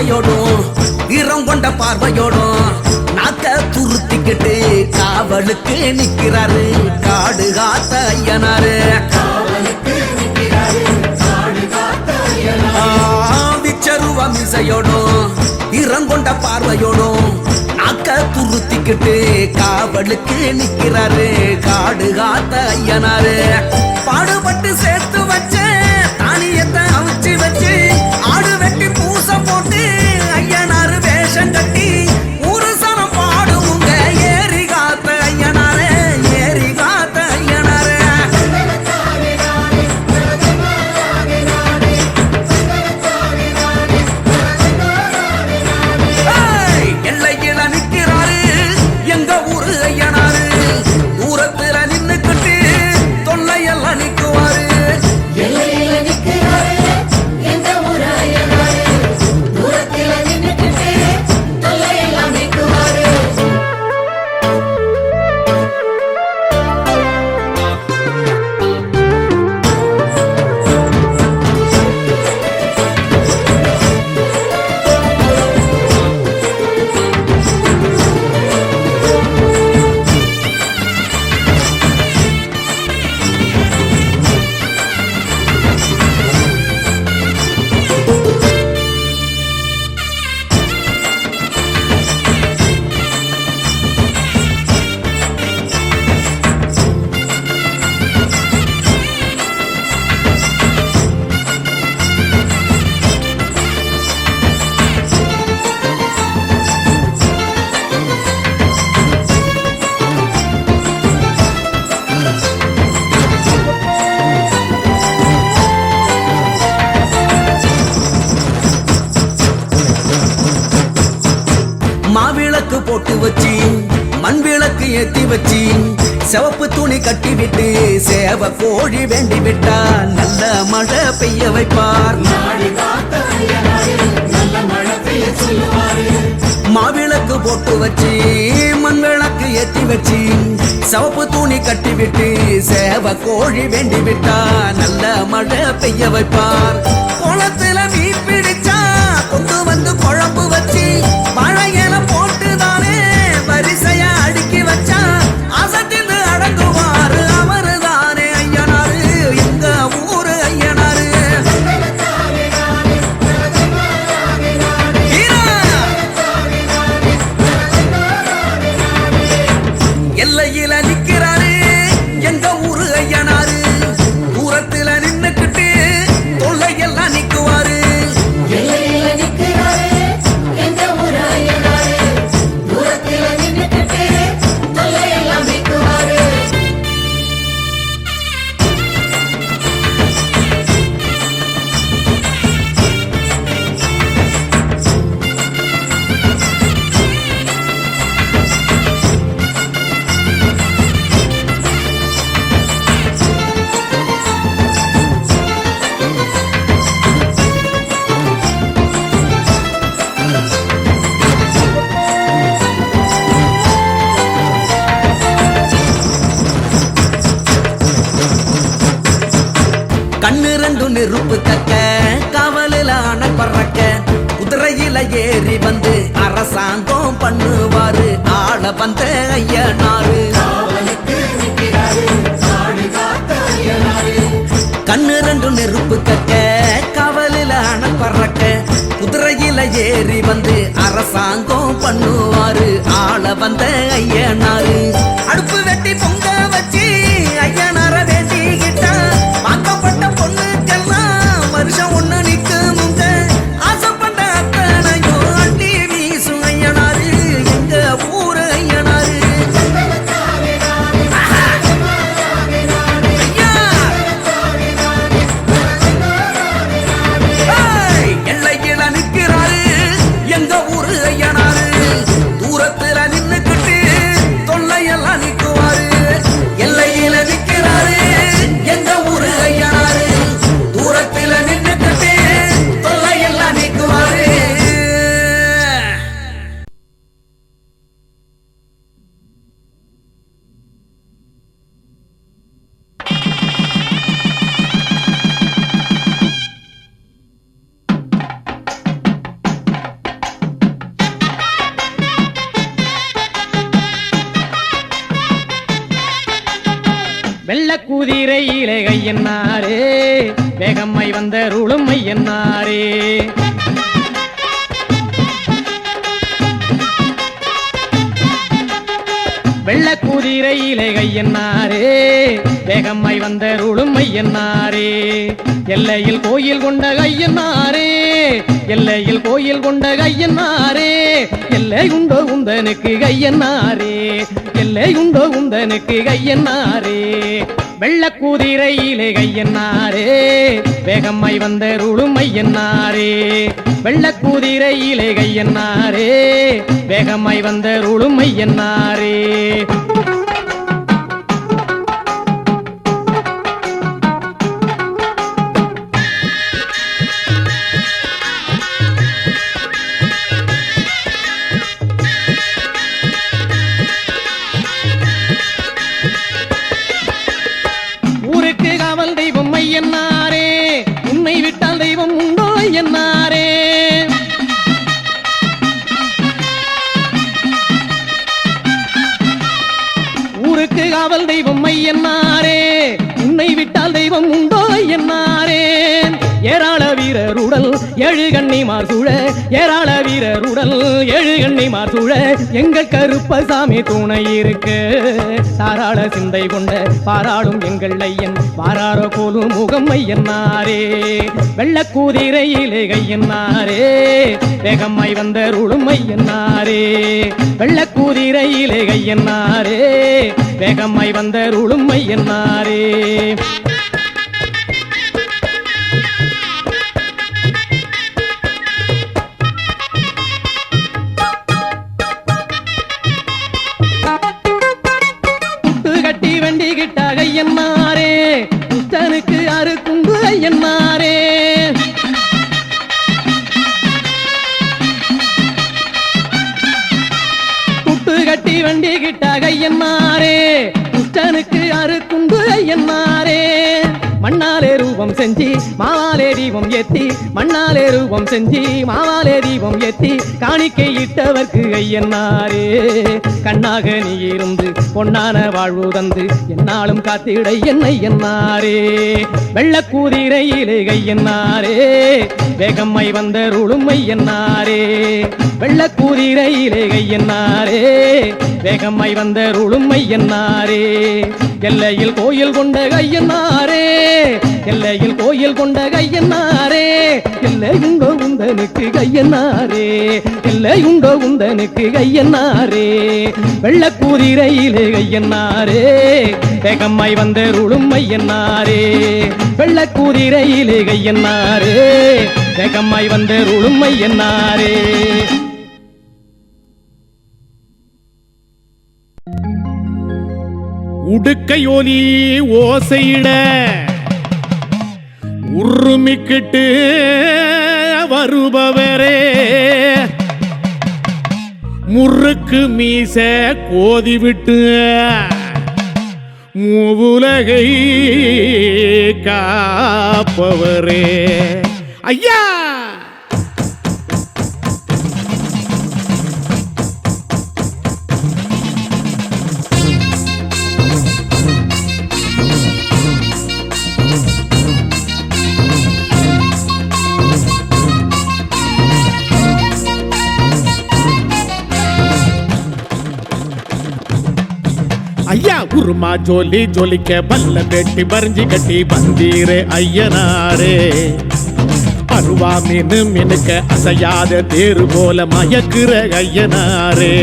மீசையோடும் ஈரம் கொண்ட பார்வையோடும் நாக்க துருத்திக்கிட்டு காவலுக்கு நிக்கிறாரு காடு காத்த ஐயனாரு. விச்சருவ மீசையோடும் ஈரம் கொண்ட பார்வையோடும் நாக்க துருத்திக்கிட்டு காவலுக்கு நிக்கிறாரு காடு காத்த ஐயனாரு. பாடுபட்டு சேர்த்து வச்ச தானியத்தை அவிச்சு வச்சு ஆடு வெட்டி பூச போட்டு ஐயனாரு வேஷம் கட்டி ஊரு சனம் பாடுங்க ஏறி காத்த ஐயனாரு ஏறி காத்த ஐயனாரு. எல்லையில நிக்கிறாரு எங்க ஊரு ஐயனாரு தூரத்துல நின்னுக்கிட்டு தொல்லையெல்லாம் நிக்குவாரு. மாவிளக்கு போட்டு வச்சு மண் விளக்கு ஏத்தி வச்சு சிவப்பு துணி கட்டி விட்டு சேவ கோழி வேண்டி விட்டா நல்ல மழை பெய்ய வைப்பார். மாவிளக்கு போட்டு வச்சு மண் விளக்கு ஏத்தி வச்சு சிவப்பு துணி கட்டி விட்டு சேவ கோழி வேண்டி விட்டா நல்ல மழை பெய்ய வைப்பார். குளத்துல மீன் பிடிச்சா கொண்டு வந்து குழம்பு வச்சு மழையில போட்டுதானே வரிசைய அடுக்கி வச்சா அசத்தின்னு அடங்குவாரு அவரு தானே ஐயனாரு எங்க ஊரு ஐயனாரு. எல்லையில நிக்கிறாரு எங்க ஊரு ஐயனாரு தூரத்துல நின்னுக்கிட்டு தொல்லையெல்லாம் நிக்குவாரு. கண்ணு ரெண்டு நெருப்பு கக்க காவலில அணை பறக்க குதிரையில ஏறி வந்து அரசாங்கம் பண்ணுவாரு ஆள வந்த ஐயனாரு. கண்ணு ரெண்டு நெருப்பு கக்க காவலில அணை பறக்க குதிரையில ஏறி வந்து அரசாங்கம் பண்ணுவாரு ஆள வந்த ஐயனாரு. அடுப்பு வெட்டி பொங்க வச்சு ஐயனார வேண்டிக்கிட்டா வாக்கப்பட்ட பொண்ணுக்கெல்லாம் வருஷம் ஒண்ணு நிக்குமுங்க ஆசைப்பட்ட அத்தனையும் அட்டி வீசும் ஐயனாரு எங்க ஊரு ஐயனாரு. எல்லையில நிக்கிறாரு எங்க ஊரு ஐயனாரு தூரத்துல நின்னுக்கிட்டு தொல்லையெல்லாம் நிக்குவாரு. வெள்ள குதிரையிலே கையன்னாரே வேகம்மை வந்தருளும் ஐயன்னாரே வெள்ள குதிரையிலே கையன்னாரே வேகம்மை வந்தருளும் ஐயன்னாரே எல்லையில் கோயில் கொண்ட கையன்னாரே எல்லையில் கோயில் கொண்ட கையன்னாரே எல்லை உண்டோ உந்தனுக்கு கையன்னாரே எல்லை உண்டோ உந்தனுக்கு கையன்னாரே வெள்ள குதிரையிலே கையன்னாரே வேகம்மை வந்தருளும் ஐயன்னாரே வெள்ள குதிரையிலே கையன்னாரே வேகம்மை வந்தருளும் ஐயன்னாரே ஊருக்கு காவல் தெய்வம் ஐயன்னாரே உன்னை விட்டால் தெய்வம் உண்டோ ஐயன்னாரே ஊருக்கு காவல் தெய்வம் ஐயன்னாரே உன்னை விட்டால் தெய்வம் உண்டோ ஐயன்னாரே ஏராள வீரருடல் ஏழு கண்ணிமார் சூழ ஏராள வீரருடல் ஏழு கண்ணிமார் சூழ எங்கள் கருப்பசாமி துணை இருக்கு தாராள சிந்தை கொண்ட பாராளும் எங்கள் ஐயன் பாராரோ போலும் முகம் ஐயன்னாரே வெள்ள குதிரையிலே கையன்னாரே வேகம்மை வந்தருளும் ஐயன்னாரே வெள்ள குதிரையிலே கையன்னாரே வேகம்மை வந்தருளும் ஐயன்னாரே கட்டி வண்டி கிட்ட ஐயன்னாரே புத்தனுக்கு அறுக்குண்டு ஐயன்னாரே புட்டு கட்டி வண்டி கிட்ட ஐயன்னாரே புத்தனுக்கு அறுக்குண்டு ஐயன்னாரே மண்ணாலே ரூபம் செஞ்சி மாவாலே தீபம் ஏத்தி மண்ணாலே ரூபம் செஞ்சி மாவாலே தீபம் ஏத்தி காணிக்கை இட்டவர்க்கு ஐயன்னாரே கண்ணாக நீ இருந்து பொன்னான வாழ்வு தந்து என்னாலும் காத்திட என்னை என்னாரே வெள்ள குதிரையிலே கையன்னாரே வேகம்மை வந்தருளும் ஐயன்னாரே வெள்ள குதிரையிலே கையன்னாரே வேகம்மை வந்தருளும் ஐயன்னாரே எல்லையில் கோயில் கொண்ட கையன்னாரே எல்லையில் கோயில் கொண்ட கையன்னாரே எல்லை உண்டோ உந்தனுக்கு கையன்னாரே எல்லை உண்டோ உந்தனுக்கு கையன்னாரே வெள்ள குதிரையிலே கையன்னாரே வேகம்மை வந்தருளும் ஐயன்னாரே வெள்ள குதிரையிலே கையன்னாரே வேகம்மை வந்தருளும் ஐயன்னாரே உடுக்கையொலி ஓசையிட உருமிக்கிட்டு வருபவரே முறுக்கு மீச கோதி விட்டு மூவுலகை காப்பவரே ஐயா ஐயா உருமா ஜோலி ஜோலிக்க பல்ல பெட்டி பறிஞ்சி கட்டி வந்தீரே ஐயனாரே அருவா மீனு மினுக்க அசையாத தேரு போல மயக்குற ஐயனாரே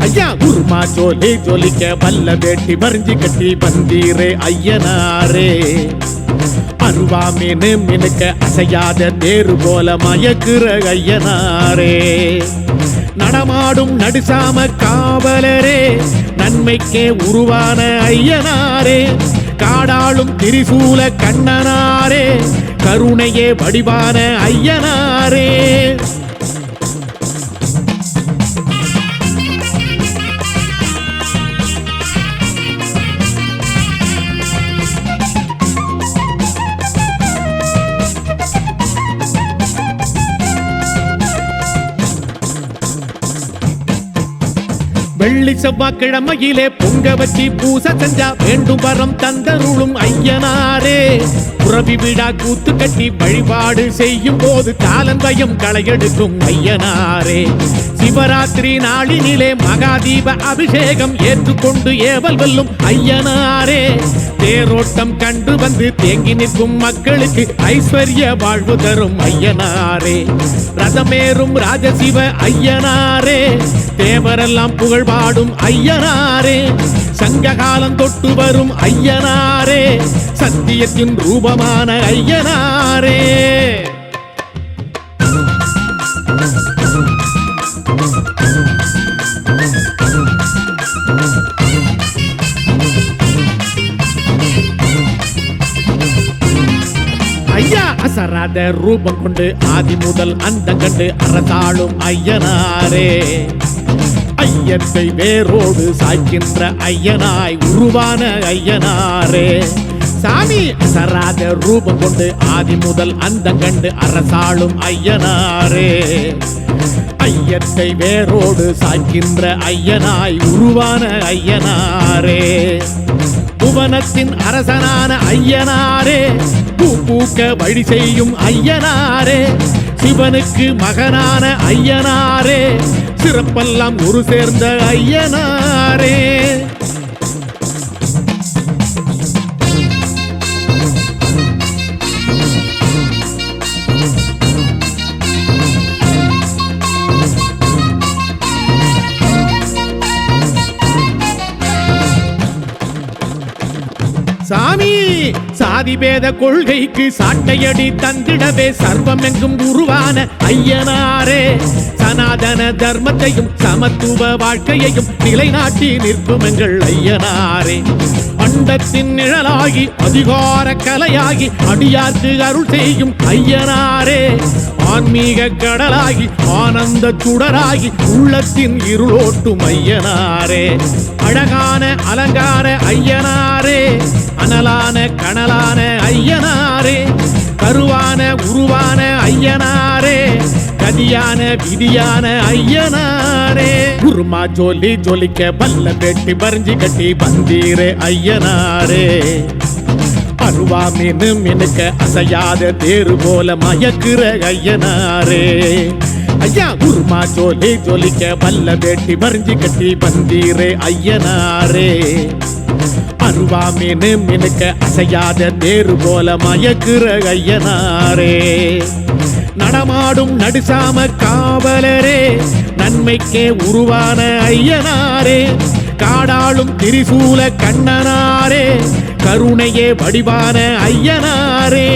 ஐயா உருமா ஜோலி ஜோலிக்க பல்ல பெட்டி பறிஞ்சி கட்டி வந்தீரே ஐயனாரே அருவா மீனு மினுக்க அசையாத தேரு போல மயக்குற ஐயனாரே நடமாடும் நடுசாம காவலரே நன்மைக்கே உருவான ஐயனாரே காடாளும் திரிசூல கண்ணனாரே கருணையே வடிவான ஐயனாரே வெள்ளி செவ்வாய்க்கிழமையிலே பொங்க வச்சி பூசை செஞ்சா வேண்டும் வரம் தந்தருளும் ஐயனாரே. புறவி விழா கூத்து கட்டி வழிபாடு செய்யும் போது காலந்தயம் களையெடுக்கும் ஐயனாரே. சிவராத்திரி நாளினிலே மகாதீப அபிஷேகம் ஏற்றுக்கொண்டு ஏவல் வெல்லும் ஐயனாரே. தேரோட்டம் கண்டு வந்து தேங்கி நிற்கும் மக்களுக்கு ஐஸ்வர்ய வாழ்வு தரும் ஐயனாரே. ரதமேறும் ராஜசிவ ஐயனாரே. தேவரெல்லாம் புகழ் பாடும் ஐயனாரே. சங்ககாலம் தொட்டு வரும் ஐயனாரே. சத்தியத்தின் ரூபமான ஐயனாரே. ஐயா அசராத ரூபம் கொண்டு ஆதி முதல் அந்த கண்டு அரசாளும் ஐயனாரே. ஐயத்தை வேரோடு சாய்க்கின்ற ஐயனாய் உருவான ஐயனாரே. சாமி அசராத ரூபம் கொண்டு ஆதி முதல் அந்த கண்டு அரசாளும் ஐயனாரே. ஐயத்தை வேரோடு சாய்க்கின்ற ஐயனாய் உருவான ஐயனாரே. புவனத்தின் அரசனான ஐயனாரே. பூ பூக்க வழி செய்யும் ஐயனாரே. சிவனுக்கு மகனான ஐயனாரே. சிறப்பெல்லாம் ஒரு சேர்ந்த ஐயனாரே. சாமி சாதி பேத கொள்கைக்கு சாட்டையடி தந்திடவே சர்வம் எங்கும் உருவான ஐயனாரே. சனாதன தர்மத்தையும் சமத்துவ வாழ்க்கையையும் நிலைநாட்டி நிற்கும் எங்கள் ஐயனாரே. அண்டத்தின் நிழலாகி அதிகார கலையாகி அடியார்க்கு அருள் செய்யும் ஐயனாரே. ஆன்மீக கடலாகி ஆனந்த சுடராகி உள்ளத்தின் இருளோட்டும் ஐயனாரே. அழகான அலங்கார ஐயனாரே. அனலான கனலான ஐயனாரே. கருவான உருவான ஐயனாரே. கதியான விதியான ஐயனாரே. குருமா ஜோலி ஜொலிக்க பல்ல பெட்டி பறிஞ்சி கட்டி வந்தீரே ஐயனாரே. அருவா மீனு மினுக்க அசையாத தேரு போல மயக்குற ஐயனாரே. ஐயா குருமா ஜோலி ஜொலிக்க பல்ல பெட்டி பறிஞ்சி கட்டி வந்தீரே ஐயனாரே. அருவா மீனு மினுக்க அசையாத தேரு போல மயக்குற ஐயனாரே. நடமாடும் நடுசாம காவலரே. நன்மைக்கே உருவான ஐயனாரே. காடாளும் திரிசூல கண்ணனாரே. கருணையே வடிவான ஐயனாரே.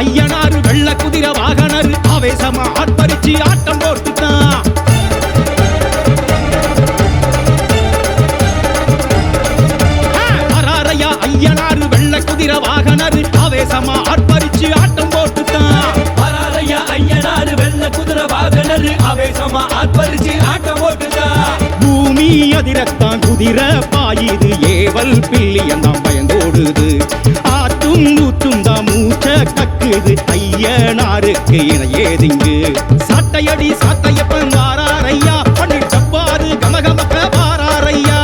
ஐயனாரு வெள்ள குதிரை வாகனர் ஆவேசமா ஆர்ப்பரிச்சு ஆட்டம் போட்டுட்டான். வராரையா ஐயனாரு வெள்ள குதிரை வாகனர் ஆவேசமா ஆர்ப்பரிச்சு ஆட்டம் போட்டுட்டான். வராரையா ஐயனாரு வெள்ள குதிரை வாகனர் ஆவேசமா ஆர்ப்பரிச்சு ஆட்டம் போட்டுட்டான். பூமி அதிரத்தான் குதிரை பாயுது. ஏவல் பிள்ளையந்தான் பயந்தோடுது. ஆற்றும் ஊற்றும் தான் மூச்ச கக்குது. ஐயனாருக்கு இணையேதிங்கு சாட்டையடி சாட்டையப்பன் வாராரையா. பன்னீர் டப்பாரு கமகமக்க வாராரையா.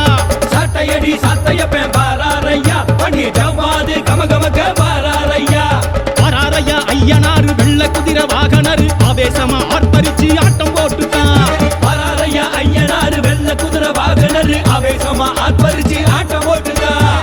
சாட்டையடி சாத்தையப்பன் வாராரையா. பன்னீர் டப்பாரு கமகமக்க வாராரையா. வாராரையா ஐயனாரு வெள்ள குதிரை வாகனர் ஆவேசமா ஆர்ப்பரிச்சு ஆட்டம் போட்டுட்டான். வராரையா ஐயனாரு வெள்ள குதிரை வாகனர் ஆவேசமா ஆர்ப்பரிச்சு ஆட்டம் போட்டுட்டான்.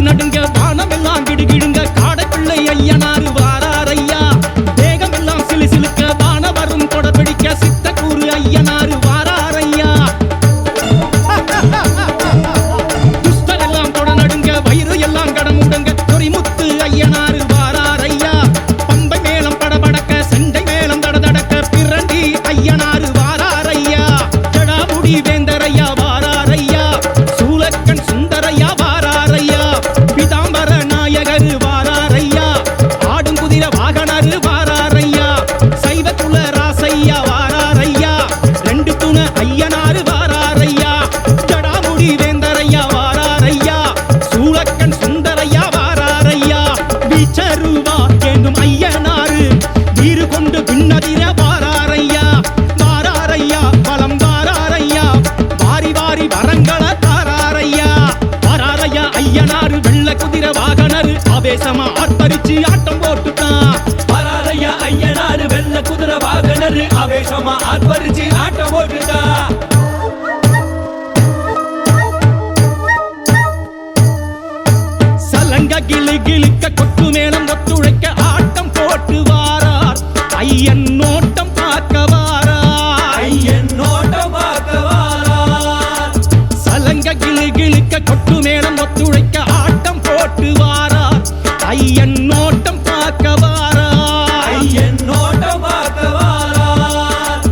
நடுங்க வானம் எல்லாம் கிடுகிடுங்க. காடைப்பிள்ளை ஐயனாரு வாராரையா. தேகம் எல்லாம் சிலு சிலுக்க வானவரும் கொடபிடிக்க சித்தக்கூறு ஐயனாரு வாராரையா. துஷ்டர் எல்லாம் கொட நடுங்க வயிறு எல்லாம் கடமுடங்க. பொறிமுத்து ஐயனாரு வாராரையா. பம்பை மேளம் படபடக்க குதிரை வாகனர் ஆவேசமா ஆர்ப்பரிச்சு ஆட்டம் போட்டுட்டான். வராரையா ஐயனாரு வெள்ள குதிரை வாகனர் ஆவேசமா ஆர்ப்பரிச்சு ஆட்டம் போட்டுட்டா. சலங்க கிளு கிளுக்க கொட்டு மேளம் ஒத்துழைக்க ஆட்டம் போட்டு வாரார். ஐயன் நோட்டம் பார்க்க வாரார். ஐயன் நோட்டம் பார்க்க வாரார். சலங்க கிளு கிளுக்க கொட்டு மேளம் ஒத்துழைக்க ஆட்டம் போட்டு வாரார். ஐயன் நோட்டம் பார்க்க வாரார். ஐயன் நோட்டம் பார்க்க வாரார்.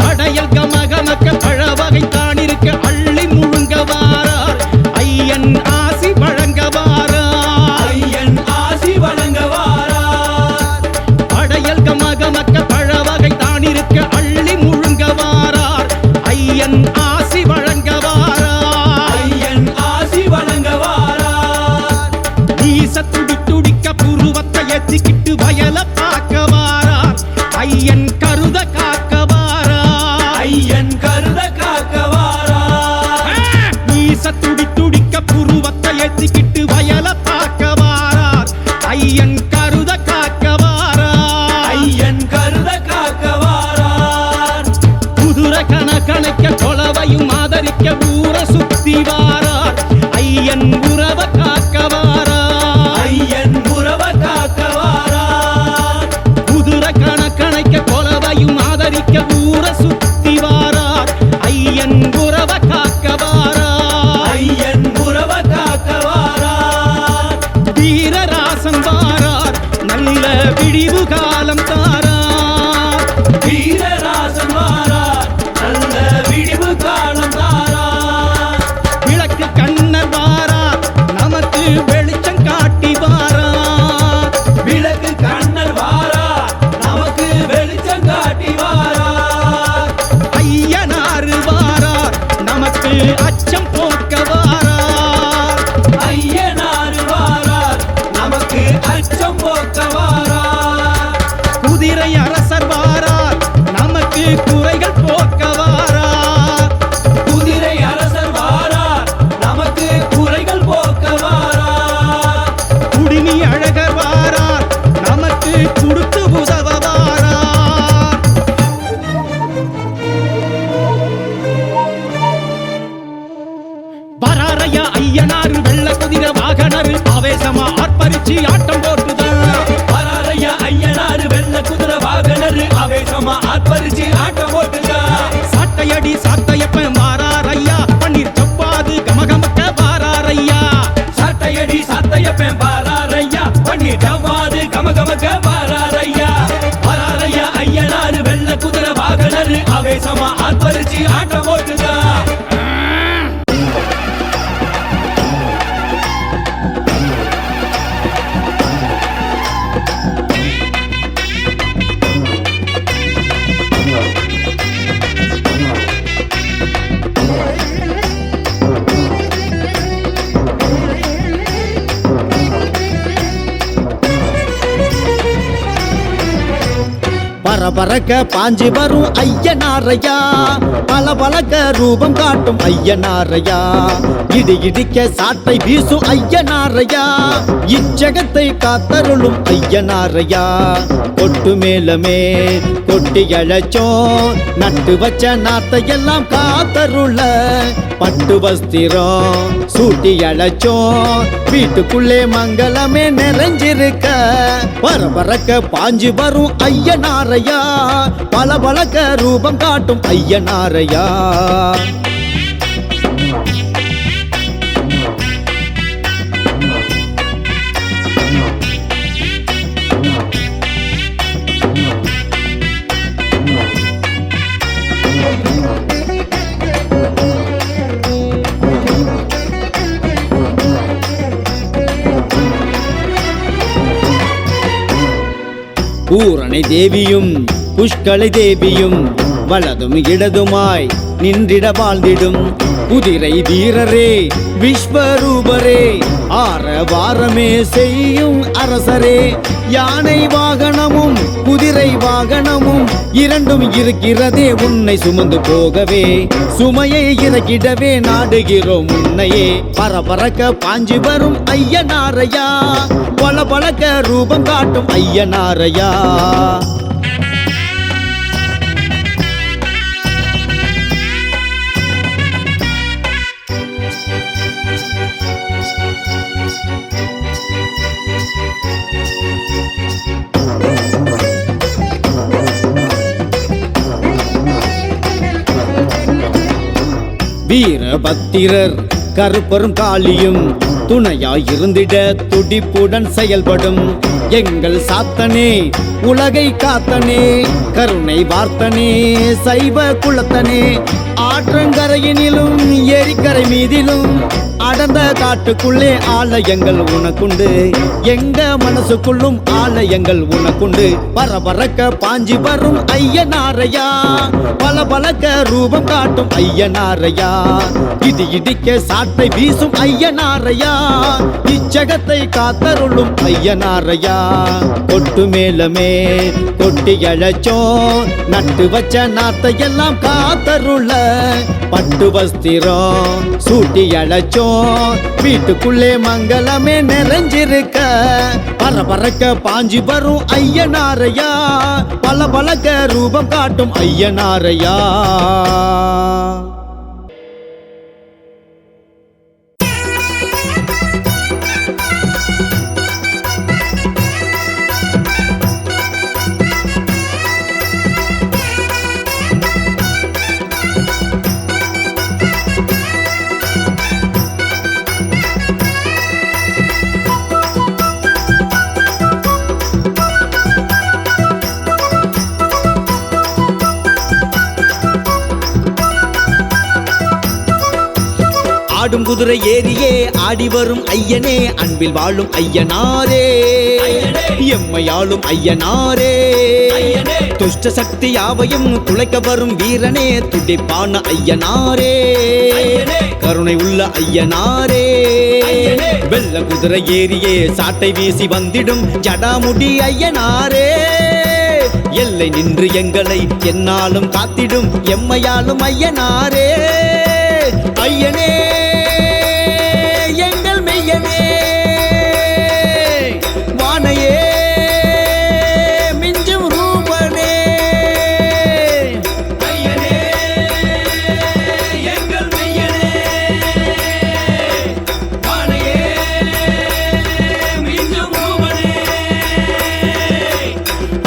படையல் கமகமக்க பழவகை தான் இருக்க அள்ளி முழுங்க வாரார். ஐயன் ஆசி வழங்க வாரார். ஐயன் ஆசி வழங்க வாரார். படையல் கமகமக்க பழவகை தான் இருக்க அள்ளி முழுங்க வாரார். ஐயன் ஆசி வழங்க வாரார். ஐயன் ஆசி வழங்க வாரார். வீச துடி துடிக்க புருவத்தை ஏத்திக்கிட்டு வயல பார்க்க வாரார். ஐயன் கருத காக்க வாரார். ஐயன் கருத காக்க வாரார். வீச துடி துடிக்க புருவத்தை ஏத்திக்கிட்டு வயல பார்க்க வாரார். ஐயன் கருத காக்க வாரார். ஐயன் கருத காக்க வாரார். குதிரை கணக்க கொலவையும் ஆதரிக்க ஊர சுத்தி வாரார். ஐயன் உறவ காக்க வாரார். ஐயன் உறவ காக்க வாரார். குதிரை கணக்க கொலவையும் ஆதரிக்க ஊர சுத்தி வாரார். ஐயன் உறவ காக்க வாரார். ஐயன் உறவ காக்க வாரார். வீரராசன் வாரார். நல்ல விடிவு காலம் தாரார். வீரராசன் வாரார். நல்ல விடிவு காலம் தாரார். விளக்கு கண்ணர் வாரார். நமக்கு வெளிச்சம் காட்டி வாரார். விளக்கு கண்ணர் வாரார். நமக்கு வெளிச்சம் காட்டி வாரார். ஐயனாறு வாரார். நமக்கு அச்சம் போக்க வாரார். ஐயனாரு வாரார். நமக்கு அச்சம் போக்க வாரார். குதிரை அரசர் வாரார். நமக்கு குறைகள் போக்க வாரார். குதிரை அரசர் வாரார். நமக்கு குறைகள் போக்க வாரார். குடிமி அழகர் வாரார். நமக்கு கொடுத்து உதவ வாரார். வராரையா ஐயனாரு வெள்ள குதிரை வாகனர் ஆவேசமா ஆர்ப்பரிச்சு ஆட்டம் போட்டுதான். வராரையா ஐயனாரு வெள்ள குதிரை வாகனர் ஆவேசமா ஆர்ப்பரிச்சு ஆட்டம் போட்டுட்டா. சாட்டையடி சாட்டையப்பன் வாராரையா. பன்னீர் செவ்வாது கமகமக்க வாராரையா. சாட்டையடி சாத்தையப்பன் வாராரையா. பண்ணி டவ்வாது கமகமக்க வாராரையா. வராரையா ஐயனாரு வெள்ள குதிரை வாகனர் ஆவேசமா ஆர்ப்பரிச்சு ஆட்டம் போட்டுட்டா. பரபரக்க பாஞ்சு வரும் ஐயனாரையா. பளபளக்க ரூபம் காட்டும் ஐயனாரையா. இடி இடிக்க சாட்டை வீசும் ஐயனாரையா. இச்சகத்தை காத்தருளும் ஐயனாரையா. கொட்டு மேலமே கொட்டி அழைச்சோம். நட்டு வச்ச நாத்தையெல்லாம் காத்தருள பட்டு வஸ்திரம் சூட்டி அழைச்சோம். வீட்டுக்குள்ளே மங்களமே நிறைஞ்சிருக்க பரபரக்க பாஞ்சு வரும் ஐயனாரையா. பளபளக்க ரூபம் காட்டும் ஐயனாரையா. பூரணை தேவியும் புஷ்கலை தேவியும் வலதும் இடதுமாய் நின்றிட வாழ்ந்திடும் குதிரை வீரரே விஸ்வரூபரே ஆரவாரமே செய்யும் அரசரே யானை வாகனமும் குதிரை வாகனமும் இரண்டும் இருக்கிறதே உன்னை சுமந்து போகவே சுமையை இறக்கிடவே நாடுகிறோம் உன்னையே பரபரக்க பாஞ்சு வரும் ஐயனாரையா பல பழக்க ரூபம் காட்டும் ஐயனாரையா வீரபத்திரர் கருப்பரும் காளியும் துணையாயிருந்திட துடிப்புடன் செயல்படும் எங்கள் சாத்தனே உலகை காத்தனே கருணை வார்த்தனே சைவ குலத்தனே ஆற்றங்கரையினிலும் ஏரிக்கரை மீதிலும் அடர்ந்த காட்டுக்குள்ளே ஆலயங்கள் உனக்குண்டு எங்க மனசுக்குள்ளும் ஆலயங்கள் உனக்குண்டு பரபரக்க பாஞ்சி வரும் ஐயனாரையா பல பலக்க ரூபம் காட்டும் ஐயனாரையா இடி இடிக்க சாட்டை வீசும் ஐயனாரையா இச்சகத்தை காத்தருளும் ஐயனாரையா கொட்டு மேலமே கொட்டி அழைச்சோம் நட்டு வச்ச நாத்தை எல்லாம் காத்தருள பட்டு வஸ்திரம் சூட்டி அழைச்சோம் வீட்டுக்குள்ளே மங்களமே நிறைஞ்சிருக்க பரபரக்க பாஞ்சி வரும் ஐயனாரையா பல பலக்க ரூபம் காட்டும் ஐயனாரையா ஆடும் குதிரை ஏறியே ஆடி வரும் ஐயனே அன்பில் வாழும் ஐயனாரே எம்மையாளும் ஐயனாரே துஷ்ட சக்தி யாவையும் துளைக்க வரும் வீரனே துடிப்பான ஐயனாரே கருணை உள்ள ஐயனாரே வெள்ள குதிரை ஏறியே சாட்டை வீசி வந்திடும் ஜடாமுடி ஐயனாரே எல்லை நின்று எங்களை என்னாலும் காத்திடும் எம்மையாளும் ஐயனாரே ஐயனே எங்கள் மெய்யனே வானையே மிஞ்சும் ரூபனே ஐயனே எங்கள் மெய்யனே வானையே மிஞ்சும் ரூபனே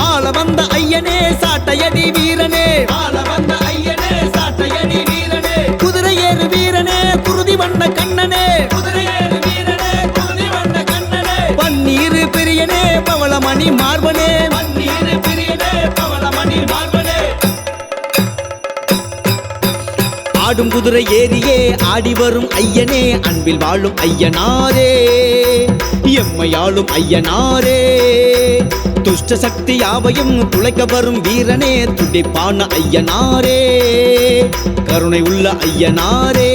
ஆள வந்த ஐயனே சாட்டையடி வீரனே ஆள வந்த ஐயனே சாட்டையடி வீரனே குதிரை ஏறு வீரனே குருதி வண்ண கண்ணனே குதிரையேறு வீரனே குருதி வண்ண கண்ணனே பன்னீர் பிரியனே பவளமணி மார்பனே பன்னீர் பிரியனே பவளமணி மார்பனே ஆடும் குதிரை ஏறியே ஆடி வரும் ஐயனே அன்பில் வாழும் ஐயனாரே எம்மையாளும் ஐயனாரே துஷ்ட சக்தி யாவையும் துளைக்க வரும் வீரனே துடிப்பான ஐயனாரே கருணை உள்ள ஐயனாரே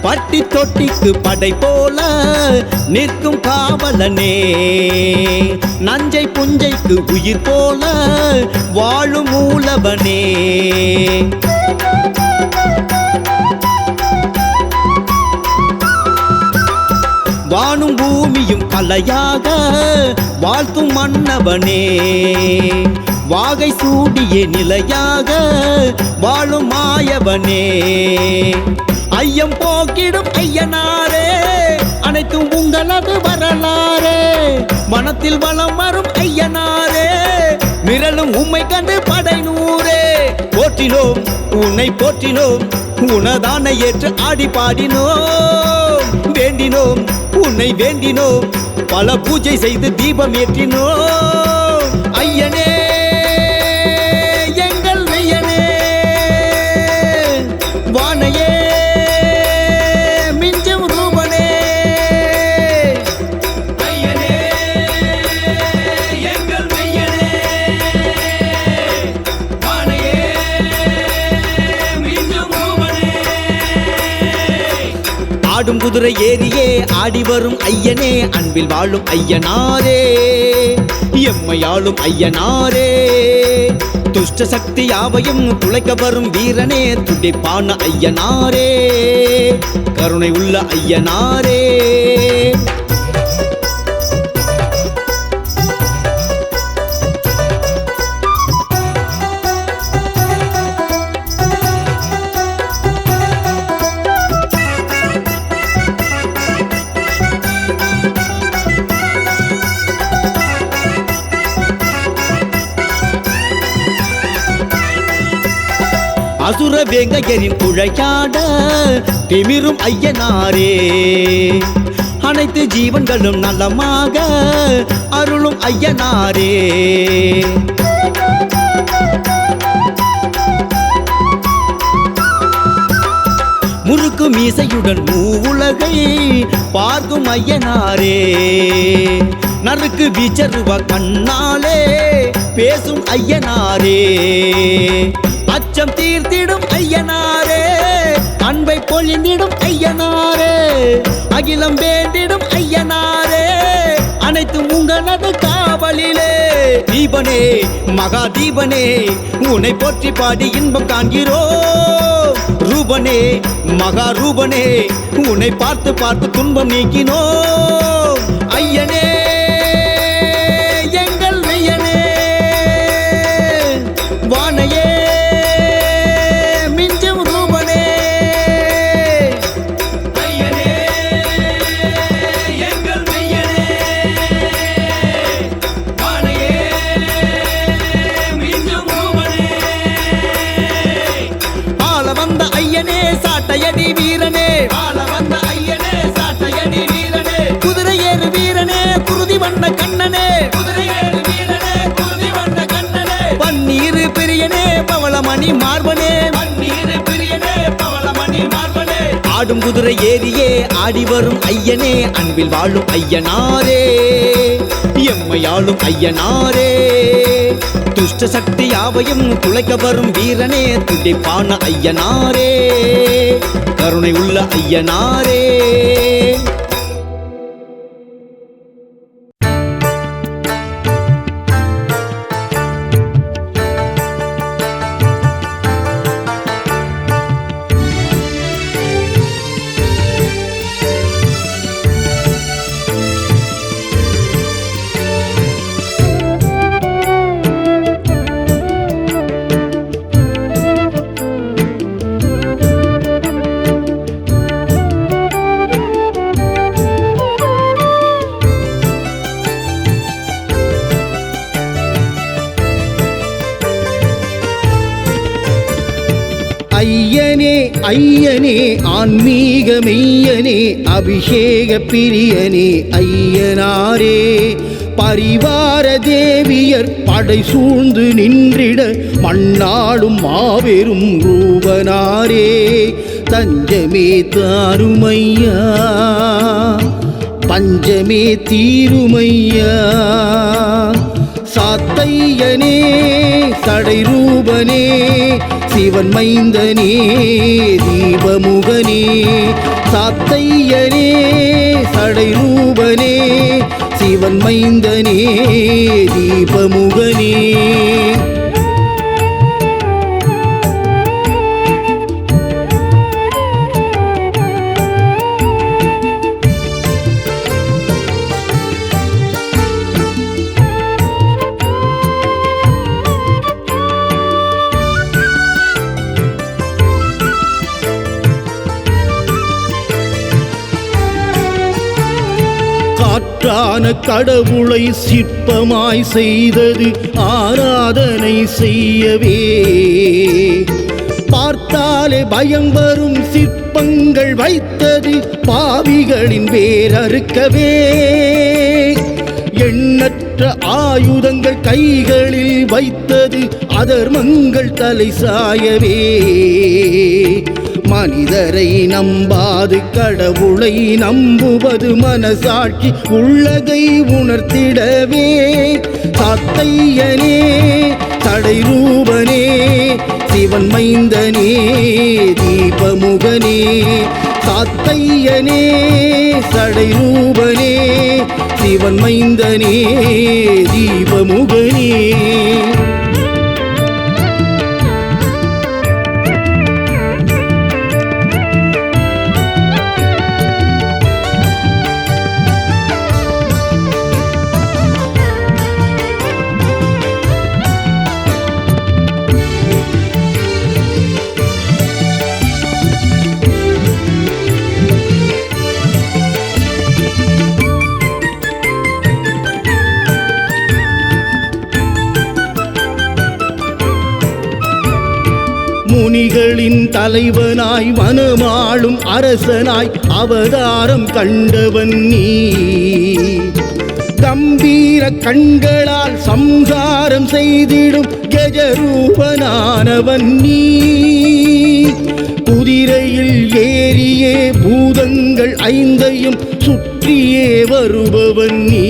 பட்டி தொட்டிக்கு படை போல நிற்கும் காவலனே நஞ்சை புஞ்சைக்கு உயிர் போல வாழும் மூலவனே வானும் பூமியும் கலையாக வாழ்த்தும் மன்னவனே வாகை சூடிய நிலையாக வாழும் மாயவனே ஐயம் போக்கிடும் ஐயனாரே அனைத்தும் உங்களது வரலாறே வனத்தில் வலம் வரும் ஐயனாரே மிரளும் உம்மை கண்டு படை நூறே போற்றி போற்றினோம் உன்னை போற்றினோம் உனதான ஏற்று ஆடி பாடினோம் வேண்டினோம் உன்னை வேண்டினோம் பல பூஜை செய்து தீபம் ஏற்றினோம் ஐயனே எங்கள் மெய்யனே வானையே மிஞ்சும் ரூபனே ஐயனே எங்கள் மெய்யனே வானையே மீண்டும் ரூபனே ஆடும் குதிரை ஏறியே ஆடி வரும் ஐயனே அன்பில் வாழும் ஐயனாரே எம்மையாளும் ஐயனாரே துஷ்ட சக்தி யாவையும் துளைக்க வரும் வீரனே துடிப்பான ஐயனாரே கருணை உள்ள ஐயனாரே அசுர வேங்கையரின் குழையாட திமிரும் ஐயனாரே அனைத்து ஜீவன்களும் நலமாக அருளும் ஐயனாரே முறுக்கு மீசையுடன் மூவுலகை பார்க்கும் ஐயனாரே நறுக்கு வீச்சருவ கண்ணாலே பேசும் ஐயனாரே அச்சம் தீர்த்திடும் ஐயனாரே அன்பை பொழிந்திடும் ஐயனாரே அகிலம் வேண்டிடும் ஐயனாரே அனைத்தும் உங்களது காவலிலே தீபனே மகா தீபனே உன்னை போற்றி பாடி இன்பம் காண்கிறோம் ரூபனே மகா ரூபனே உன்னை பார்த்து பார்த்து துன்பம் நீக்கினோம் ஐயனே எங்கள் மெய்யனே வானையே மிஞ்சும் ரூபனே ஐயனே எங்கள் மெய்யனே வானையே மீண்டும் ரூபனே ஆள வந்த ஐயனே சாட்டையடி வீரனே ஆள வந்த ஐயனே சாட்டையடி வீரனே குதிரை ஏறு வீரனே குருதி வண்ண கண்ணனே குதிரையேறு வீரனே குருதி வந்த கண்ணனே பன்னீர் பிரியனே பவளமணி மார்பனே பன்னீர் பிரியனே பவளமணி மார்பனே ஆடும் குதிரை ஏறியே ஆடி வரும் ஐயனே அன்பில் வாழும் ஐயனாரே எம்மையாளும் ஐயனாரே துஷ்ட சக்தி யாவையும் துளைக்க வரும் வீரனே துடிப்பான ஐயனாரே கருணை உள்ள ஐயனாரே ஐயனே ஐயனே ஆன்மீக மெய்யனே அபிஷேக பிரியனே ஐயனாரே பரிவார தேவியர் படை சூழ்ந்து நின்றிட மண்ணாடும் மாபெரும் ரூபனாரே தஞ்சமே தாருமையா பஞ்சமே தீருமையா சாத்தையனே சடை ரூபனே சிவன் மைந்தனே தீபமுகனே சாத்தையனே சடை ரூபனே சிவன் மைந்தனே தீபமுகனே காற்றான கடவுளை சிற்பமாய் செய்தது ஆராதனை செய்யவே. பார்த்தாலே பயம் வரும் சிற்பங்கள் வைத்தது பாவிகளின் வேரறுக்கவே. எண்ணற்ற ஆயுதங்கள் கைகளில் வைத்தது அதர்மங்கள் தலை சாயவே. மனிதரை நம்பாது கடவுளை நம்புவது மனசாட்சி உள்ளதை உணர்த்திடவே. சாத்தையனே தடை ரூபனே சிவன் மைந்தனே தீபமுகனே. சாத்தையனே சடை ரூபனே சிவன் மைந்தனே தீபமுகனே. முனிகளின் தலைவனாய் மனமாளும் அரசனாய் அவதாரம் கண்டவன் நீ. கம்பீர கண்களால் சம்சாரம் செய்திடும் கஜரூபனானவன் நீ. குதிரையில் ஏறியே பூதங்கள் ஐந்தையும் சுற்றியே வருபவன் நீ.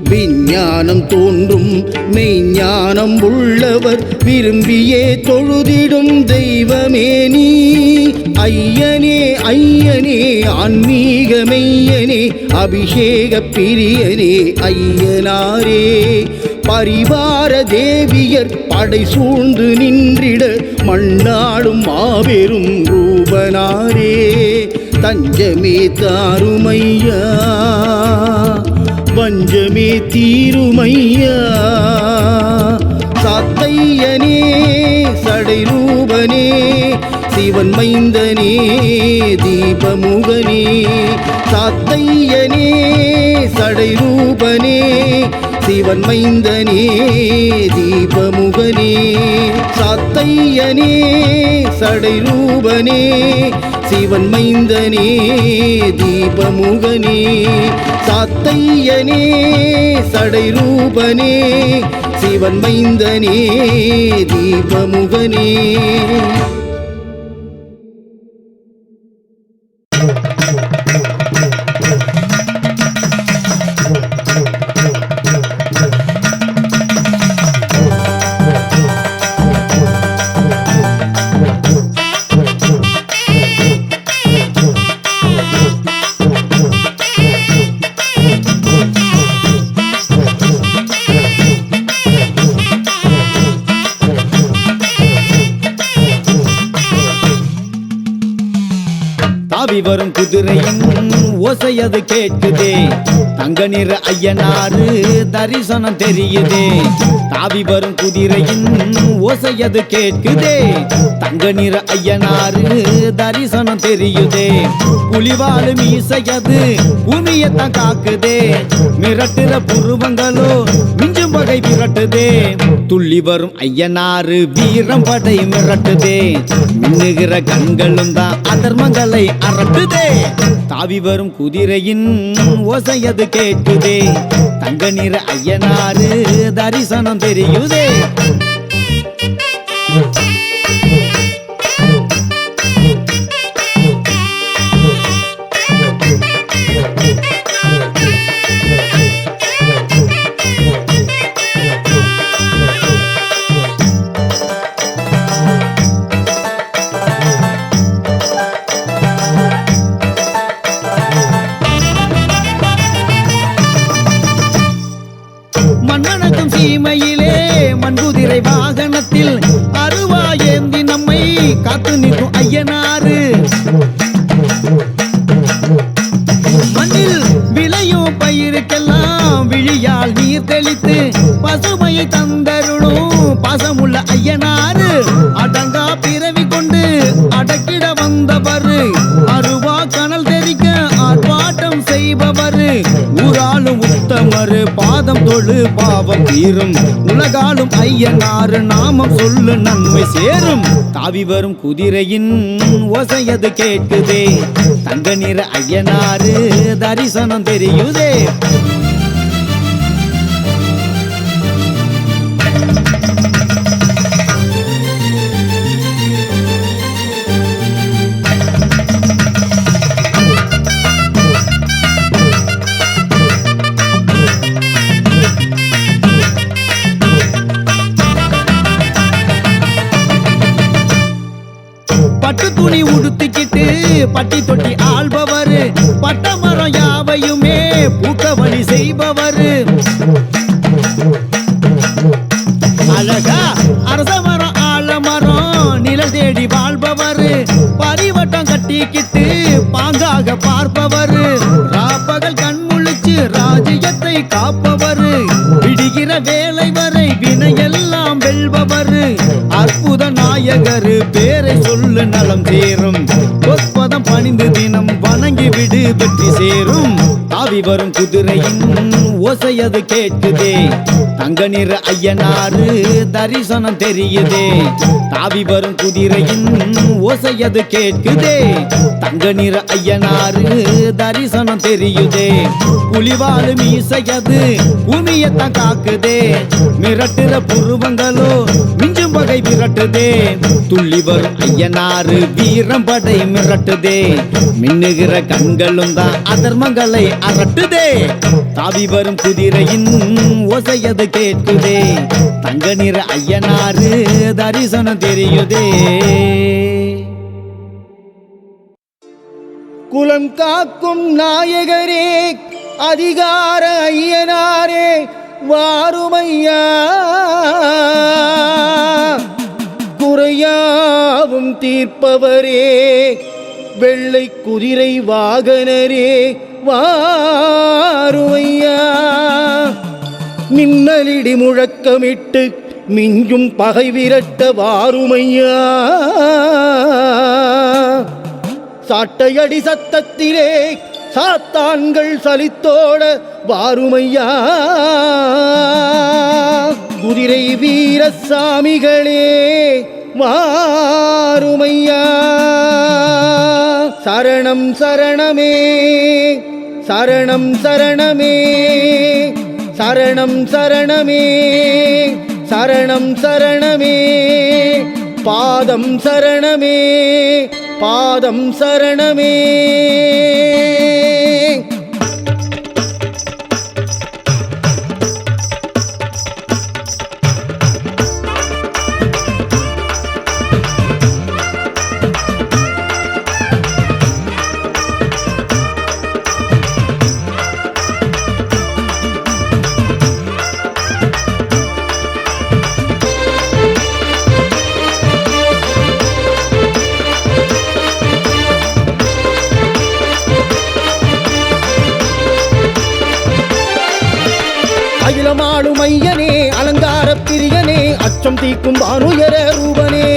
விஞ்ஞானம் தோன்றும் மெய்ஞானம் உள்ளவர் விரும்பியே தொழுதிடும் தெய்வமே நீ. ஐயனே ஐயனே ஆன்மீக மெய்யனே அபிஷேக பிரியனே ஐயனாரே. பரிவார தேவியர் படை சூழ்ந்து நின்றிட மண்ணாடும் மாபெரும் ரூபனாரே. தஞ்சமே தாருமையா வஞ்சமே தீருமையா. சாத்தையனே சடை ரூபனே சிவன் மைந்தனே தீபமுகனே. சாத்தையனே சடை ரூபனே சிவன் மைந்தனே தீபமுகனே. சாத்தையனே சடை ரூபனே சிவன் மைந்தனே தீபமுகனே. சாத்தையனே சடை ரூபனே சிவன் மைந்தனே தீபமுகனே. தாவி வரும் குதிரையின் ஓசையது கேட்குதே. தங்க நிற ஐயனாரு தரிசனம் தெரியுதே. தாவி வரும் குதிரையின் ஓசையது கேட்குதே. தங்க நிற ஐயனாரு தரிசனம் தெரியுதே. புலிவாலு மீசையது பூமியத்தான் காக்குதே. மிரட்டுற புருவங்களோ மிஞ்சும் வகை விரட்டுதே. துள்ளி வரும் ஐயனாரு வீரம் படை மிரட்டுதே. மின்னுகிற கண்களும் தான் அதர்மங்களை அரட்டுதே. தாவி வரும் குதிரையின் ஓசையது கேட்குதே. தங்க நிற ஐயனாரு தரிசனம் தெரியுதே. மண்ணணக்கும் சீமையிலே மண்குதிரை வாகனத்தில் அருவாயேந்தி நம்மை காத்து நிற்கும் ஐயனாரு. மண்ணில் விளையும் பயிருக்கெல்லாம் விழியால் நீர் தெளித்து பசுமையை தந்தருளும் பாசமுள்ள ஐயனாரு. அடங்கா பிறவி கொண்டு அடக்கிட வந்தவர் அருவா கனல் தெரிக்க ஆர்ப்பாட்டம் செய்பவர் பாவம் தீரும். உலகாலும் ஐயனாறு நாமம் சொல்லு நன்மை சேரும். தாவி வரும் குதிரையின் ஓசையது கேட்குதே, தங்க நிற ஐயனாறு தரிசனம் தெரியுதே. பட்டு துணி உடுத்திக்கிட்டு பட்டி தொட்டி ஆள்பவர், பட்ட மரம் யாவையுமே பூக்க வழி செய்பவர். அழகா அரச மரம் ஆலமரம் நிழல் தேடி வாழ்பவர், பரிவட்டம் கட்டிக்கிட்டு பாங்காக பார்ப்பவர். ராப்பகல் கண் முழிச்சு ராஜ்யத்தை காப்பவர், விடுகிற வேலை வரை வினையெல்லாம் வெல்பவர். அற்புத நாயகர் பேரை சொல்லு நலம் சேரும், பொற்பதம் பணிந்து தினம் வணங்கி விடு வெற்றி சேரும். தாவி வரும் குதிரையின் ஓசையது கேட்குதே, தங்க நிற ஐயனாறு தரிசனம் தெரியுதே. தாவி வரும் குதிரையின் ஓசையது கேட்குதே, தங்க நிற ஐயனாறு தரிசனம் தெரியுதே. புலிவாழு மீசையது பூமியத்தான் காக்குதே, மிரட்டுற புருவங்களோ மிஞ்சும் வகை விரட்டுதே. துள்ளி வரும் ஐயனாறு வீரம் படை மிரட்டுதே, மின்னுகிற கண்களும் தான் அதர்மங்களை அரட்டுதே. தாவி வரும் குதிரையின் ஓசையது கேட்குதே, தங்க நிற ஐயனாறு தரிசனம் தெரியுதே. குலம் காக்கும் நாயகரே அதிகார ஐயனாரே வாருமையா, குறையாவும் தீர்ப்பவரே வெள்ளை குதிரை வாகனரே வாருமையா. மின்னலிடி முழக்கமிட்டு மிஞ்சும் பகை விரட்ட வாருமையா. சாட்டையடி சத்தத்திலே சாத்தான்கள் சலித்தோட வாருமையா. குதிரை வீரசாமிகளே வாருமையா. சரணம் சரணமே சரணம் சரணமே சரணம் சரணமே சரணம் சரணமே பாதம் சரணமே பாதம் சரணமே. அகிலமாடும் ஐயனே அலங்கார பிரியனே அச்சம் தீக்கும் பானுயர ரூபனே.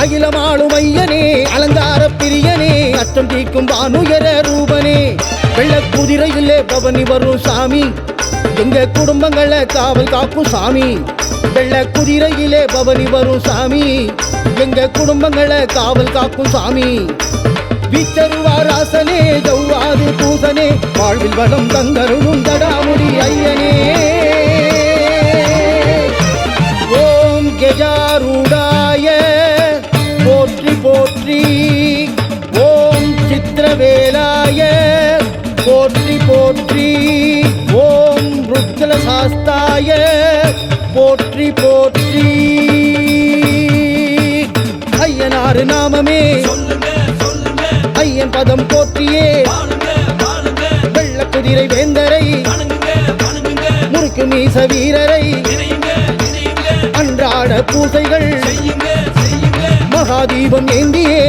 அகிலமாடும் ஐயனே அலங்கார பிரியனே அச்சம் தீக்கும் பானுயர ரூபனே. வெள்ள குதிரையிலே பவனி வரும் சாமி, எங்க குடும்பங்களை காவல் காக்கும் சாமி. வெள்ள குதிரையிலே பவனி வரும் சாமி, எங்க குடும்பங்களை காவல் காக்கும் சாமி. வீச்சருவாராசனே ஜவ்வாது பூசனே வாழ்வில் வளம் தந்தருளும் தடாமுடி ஐயனே. ஓம் கஜாரூடாய போற்றி போற்றி, ஓம் சித்திரவேலாய போற்றி போற்றி, ஓம் ருத்ரசாஸ்தாய போற்றி போற்றி. ஐயனாறு நாமமே ஐயன் பதம் போற்றியே, வெள்ள குதிரை வேந்தரை முறுக்கு மீச வீரரை அன்றாட பூசைகள் மகாதீபம் ஏந்தியே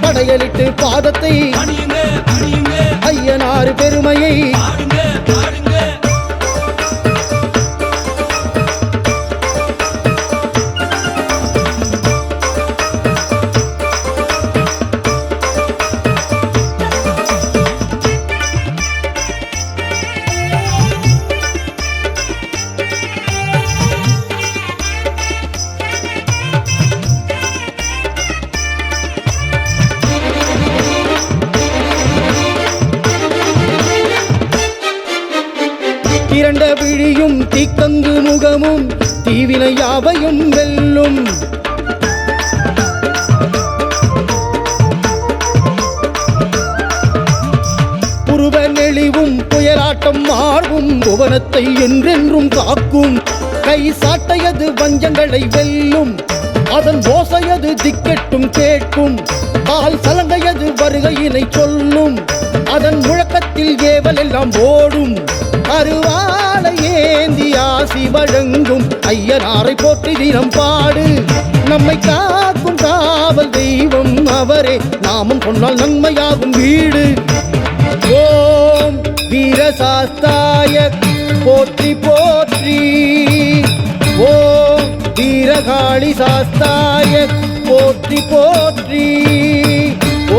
படையலிட்டு பாதத்தை ஐயனாறு பெருமையை கொண்ட விழியும் தீக்கங்கு முகமும் தீவினை யாவையும் வெல்லும். புருவ நெளிவும் புயலாட்டம் மாறும் புவனத்தை என்றென்றும் காக்கும். கை சாட்டையது வஞ்சங்களை வெல்லும், அதன் ஓசையது திக்கெட்டும் கேட்கும். கால் சலங்கையது வருகையினை சொல்லும், அதன் முழக்கத்தில் ஏவல் எல்லாம் ஓடும். அருவாளை ஏந்தி ஆசி வழங்கும் ஐயனாரை போற்றி தினம் பாடு. நம்மை காக்கும் காவல் தெய்வம் அவரே, நாமும் சொன்னால் நன்மையாகும் வீடு. ஓம் வீரசாஸ்தாய போற்றி போற்றி, ஓம் வீரகாளி சாஸ்தாய போற்றி போற்றி,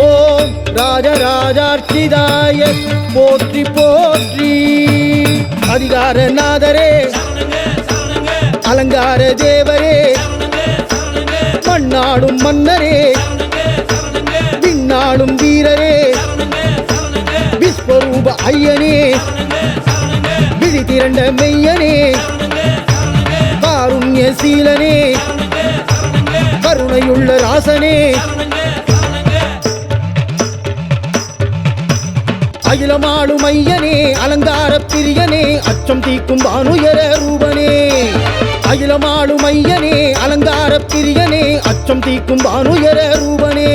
ஓம் ராஜராஜார்ச்சிதாய போற்றி போற்றி. அதிகாரநாதரே, அலங்கார தேவரே, மண்ணாடும் மன்னரே, விண்ணாடும் வீரரே, விஸ்வரூப ஐயனே, விழி திரண்ட மெய்யனே, காருண்ய சீலனே, கருணையுள்ள ராசனே, அகிலமாடும் ஐயனே, அலங்கார பிரியனே, அச்சம் தீக்கும் வானுயர ரூபனே. அகிலமாடும் ஐயனே, அலங்கார பிரியனே, அச்சம் தீக்கும் வானுயர ரூபனே.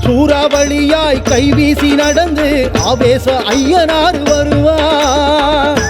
சூறாவளியாய் கைவீசி நடந்து ஆவேச ஐயனார் வருவார்.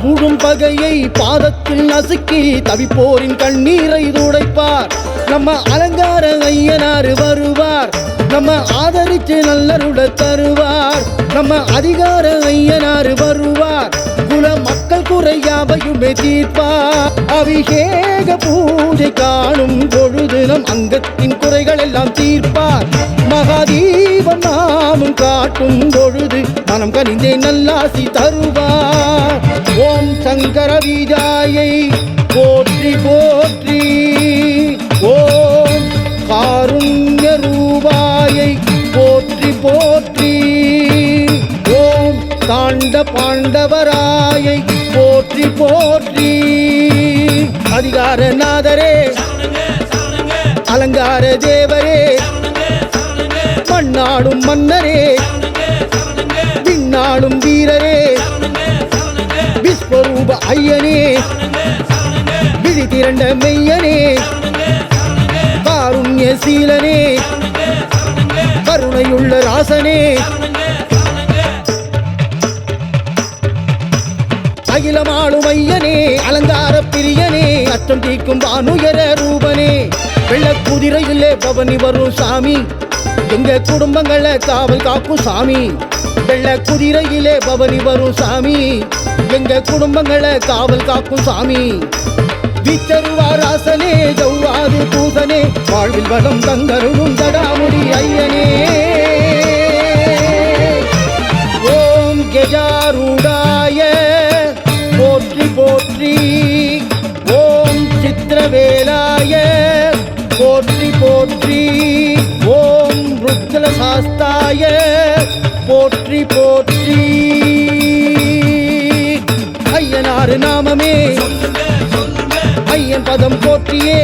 சூடும் பகையை பாதத்தில் நசுக்கி தவிப்போரின் கண்ணீரை துடைப்பார். நம்ம அலங்கார ஐயனார் வருவார், நம்ம ஆதரிச்சு நல்லருட தருவார். நம்ம அதிகார ஐயனார் வருவார், குல மக்கள் குறையாவையுமே தீர்ப்பார். அபிஷேக பூஜை காணும் பொழுது நம் அங்கத்தின் குறைகள் எல்லாம் தீர்ப்பார். மகாதீபம் நாமும் காட்டும் பொழுது மனம் கனிந்தே நல்லாசி தருவார். ஓம் சங்கர விஜாயை போற்றி போற்றி, ஓம் காருண்ய ரூபாயை போற்றி போற்றி, ஓம் தாண்ட பாண்டவராயை போற்றி போற்றி. அதிகாரநாதரே, அலங்கார தேவரே, மண்ணாடும் மன்னரே, விண்ணாடும் வீரரே, விஸ்வரூப ஐயனே, விழி திரண்ட மெய்யனே, காருண்ய சீலனே, கருணையுள்ள ராசனே. அகிலமாளும் ஐயனே, அலங்கார பிரியனே, அச்சம் தீக்கும் வானுயர ரூபனே. வெள்ளக்குதிரையிலே பவனி வரும் சாமி, எங்க குடும்பங்களை காவல் காக்கும் சாமி. வெள்ளக்குதிரையிலே பவனி வரும் சாமி, எங்க குடும்பங்களை காவல் காக்கும் சாமி. வீச்சருவாராசனே, ஜவ்வாது பூசனே, வாழ்வில் வளம் தந்தருளும் தடாமுடி ஐயனே. ஓம் கஜாரூடாய போற்றி போற்றி, ஓம் சித்திரவேலாய போற்றி போற்றி, ஓம் ருத்ரசாஸ்தாய போற்றி போற்றி. ஐயனார் நாமமே, ஐயன் பதம் போற்றியே,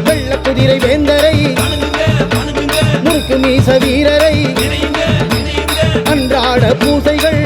வெள்ள குதிரை வேந்தரை, முறுக்கு மீச வீரரை, அன்றாட பூசைகள்.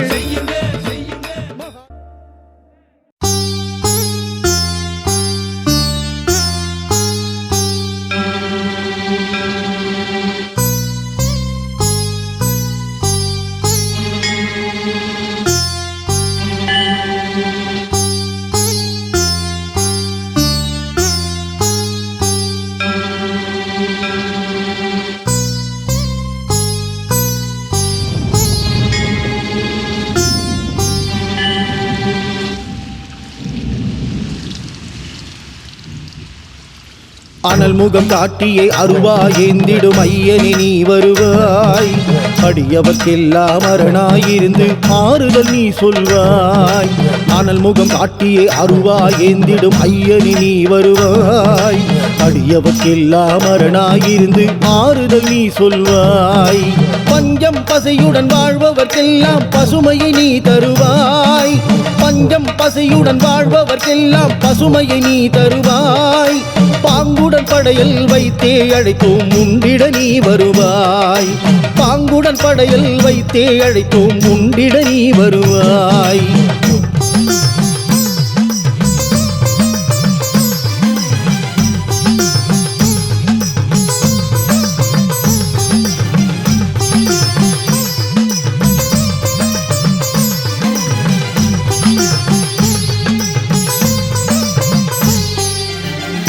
அனல் முகம் காட்டியே அருவாய் ஏந்திடும் ஐயனே நீ வருவாய். அடியவர்க்கெல்லாம் அரணாயிருந்து ஆறுதல் நீ சொல்வாய். அனல் முகம் காட்டியே அருவாய் ஏந்திடும் ஐயனே நீ வருவாய். அடியவர்க்கெல்லாம் அரணாயிருந்து ஆறுதல் நீ சொல்வாய். பஞ்சம் பசையுடன் வாழ்பவர்க்கெல்லாம் பசுமையை நீ தருவாய். பஞ்சம் பசையுடன் வாழ்பவர்க்கெல்லாம் பசுமையை நீ தருவாய். பாங்குடன் படையல் வைத்தே அழைத்தோம் உண்டிட நீ வருவாய். பாங்குடன் படையல் வைத்தே அழைத்தோம் உண்டிட நீ வருவாய்.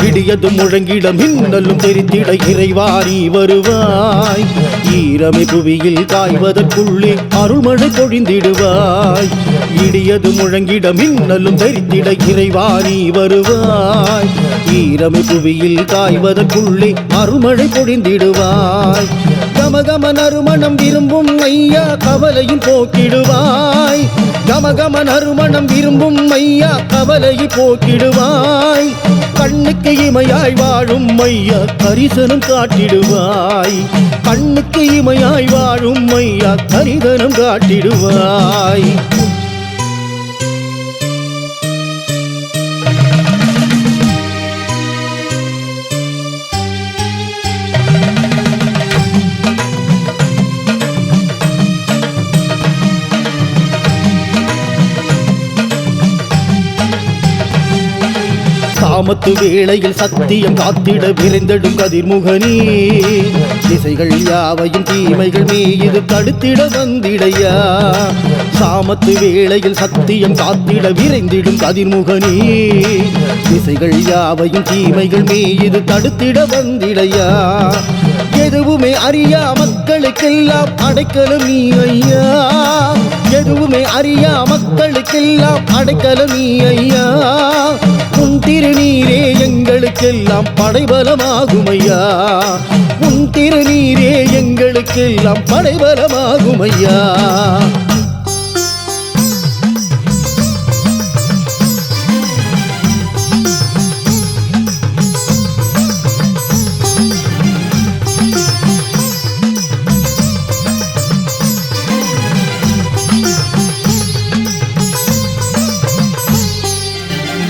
விடியது முழங்கிட மின்னலும் தெரித்திட இறைவாரி வருவாய். ஈரமை புவியில் காய்வதற்குள்ளே அருள்மழை பொழிந்திடுவாய். இடியது முழங்கிட மின்னலும் தெரித்திட இறைவாரி வருவாய். ஈரமை புவியில் காய்வதற்குள்ளே அருள்மழை பொழிந்திடுவாய். கமகம நறுமணம் விரும்பும் ஐயா கவலையும் போக்கிடுவாய். கமகம நறுமணம் விரும்பும் ஐயா கவலையை போக்கிடுவாய். கண்ணுக்கு இமையாய் வாழும் ஐயா கரிசனம் காட்டிடுவாய். கண்ணுக்கு இமையாய் வாழும் ஐயா கரிசனம் காட்டிடுவாய். சாமத்து வேளையில் சத்தியம் காத்திட விரைந்தெடும் கதிர்முகனே. திசைகள் யாவையும் தீமைகள் மீது தடுத்திட வந்திடையா. சாமத்து வேளையில் சத்தியம் காத்திட விரைந்திடும் கதிர்முகனே. திசைகள் யாவையும் தீமைகள் மீது தடுத்திட வந்திடையா. எதுவுமே அறியா மக்களுக்கெல்லாம் அடைக்கலம் நீ ஐயா. எதுவுமே அறியா மக்களுக்கெல்லாம் அடைக்கலம் நீ ஐயா. உன் திருநீரே எங்களுக்கெல்லாம் படைபலமாகும் ஐயா. உன் திருநீரே எங்களுக்கெல்லாம் படைபலமாகும் ஐயா.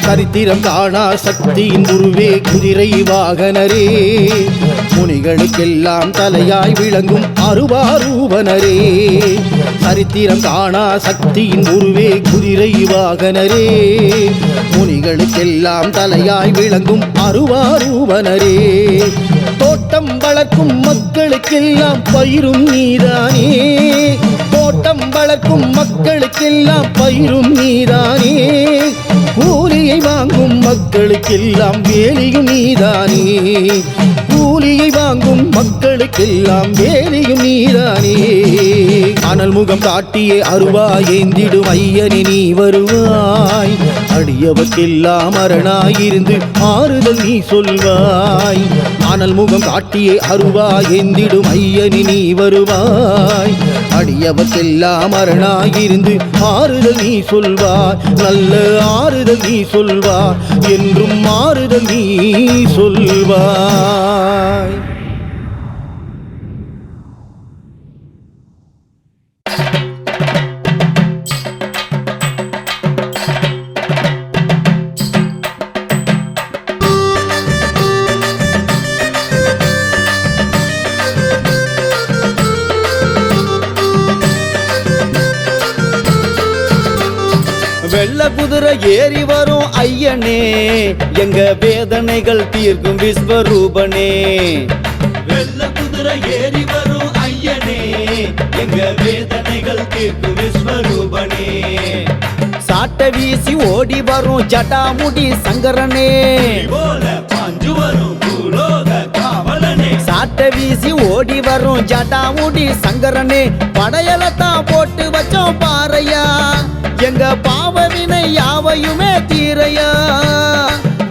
சரித்திரம் காணா சக்தியின் உருவே குதிரை வாகனரே. முனிகளுக்கெல்லாம் தலையாய் விளங்கும் அருவாரூபனரே. சரித்திரம் காணா சக்தியின் உருவே குதிரை வாகனரே. முனிகளுக்கெல்லாம் தலையாய் விளங்கும் அருவாரூபனரே. தோட்டம் வளர்க்கும் மக்களுக்கெல்லாம் பயிரும் நீதானே. தோட்டம் வளர்க்கும் மக்களுக்கெல்லாம் பயிரும் நீதானே. கூலியை வாங்கும் மக்களுக்கெல்லாம் வேலியும் நீதானே. கூலியை வாங்கும் மக்களுக்கெல்லாம் வேலியும் நீதானே. அனல் முகம் காட்டியே அருவாய் ஏந்திடும் ஐயனே நீ வருவாய். அடியவர்க்கெல்லாம் அரணாயிருந்து ஆறுதல் நீ சொல்வாய். அனல் முகம் காட்டியே அருவாய் ஏந்திடும் ஐயனே நீ வருவாய். அடியவர்க்கெல்லாம் அரணாயிருந்து ஆறுதல் நீ சொல்வாய். நல்ல ஆறுதல் நீ சொல்வாய். என்றும் ஆறுதல் நீ சொல்வாய். வெள்ள குதிரை ஏறி வரும் ஐயனே எங்க வேதனைகள் தீர்க்கும் விஸ்வரூபனே. வெள்ள குதிரை ஏறி வரும் ஐயனே எங்க வேதனைகள் தீர்க்கும் விஸ்வரூபனே. சாட்ட வீசி ஓடி வரும் ஜடாமுடி சங்கரனே. போல பாஞ்சு வரும் பூலோக காவலனே. சாட்ட வீசி ஓடி வரும் ஜடாமுடி சங்கரனே. படையலத்தான் போட்டு வச்சோம் பாறையா. எங்க பாவவினை யாவையுமே தீரையா.